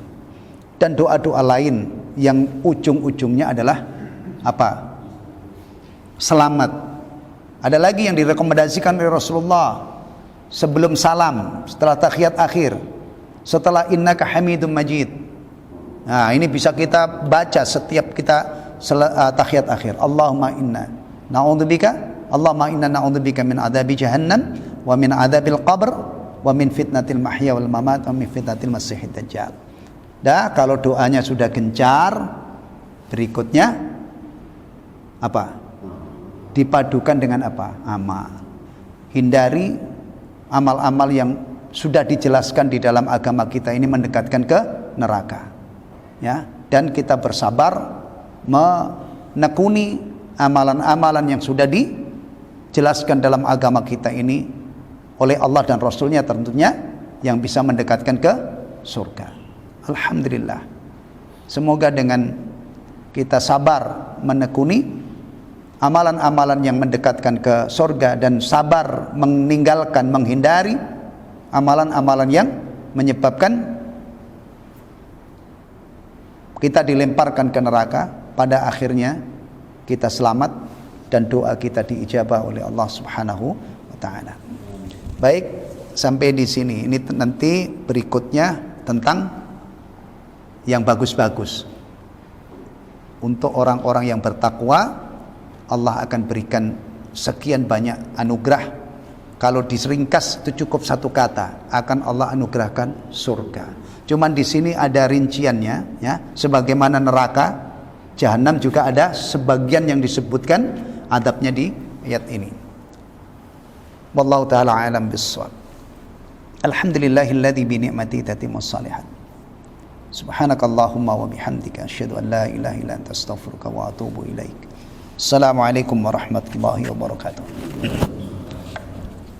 Dan doa-doa lain yang ujung-ujungnya adalah apa? Selamat. Ada lagi yang direkomendasikan oleh Rasulullah sebelum salam, setelah tahiyat akhir, setelah innaka hamidum majid. Nah, ini bisa kita baca setiap kita tahiyat akhir. Allahumma inna na'udzubika min adzabi jahannam wa min adzabil qabr wa min fitnatil mahya wal mamat wa min fitnatil masiihid dajjal. Dah, kalau doanya sudah gencar, berikutnya apa? Dipadukan dengan apa? Amal. Hindari amal-amal yang sudah dijelaskan di dalam agama kita ini mendekatkan ke neraka. Ya, dan kita bersabar menekuni amalan-amalan yang sudah dijelaskan dalam agama kita ini oleh Allah dan Rasulnya tentunya, yang bisa mendekatkan ke surga. Alhamdulillah, semoga dengan kita sabar menekuni amalan-amalan yang mendekatkan ke surga dan sabar menghindari amalan-amalan yang menyebabkan kita dilemparkan ke neraka, pada akhirnya kita selamat dan doa kita diijabah oleh Allah Subhanahu wa taala. Baik, sampai di sini. Ini nanti berikutnya tentang yang bagus-bagus. Untuk orang-orang yang bertakwa, Allah akan berikan sekian banyak anugerah. Kalau diseringkas itu cukup 1 kata, akan Allah anugerahkan surga. Cuman di sini ada rinciannya, ya. Sebagaimana neraka, jahanam juga ada sebagian yang disebutkan adabnya di ayat ini. Wallahu taala alam bissawab. Alhamdulillahilladzi bi ni'matihi tatimmus shalihat. Subhanakallahumma wa bihamdika asyhadu an la ilaha illa anta astaghfiruka wa atubu ilaik. Assalamualaikum warahmatullahi wabarakatuh.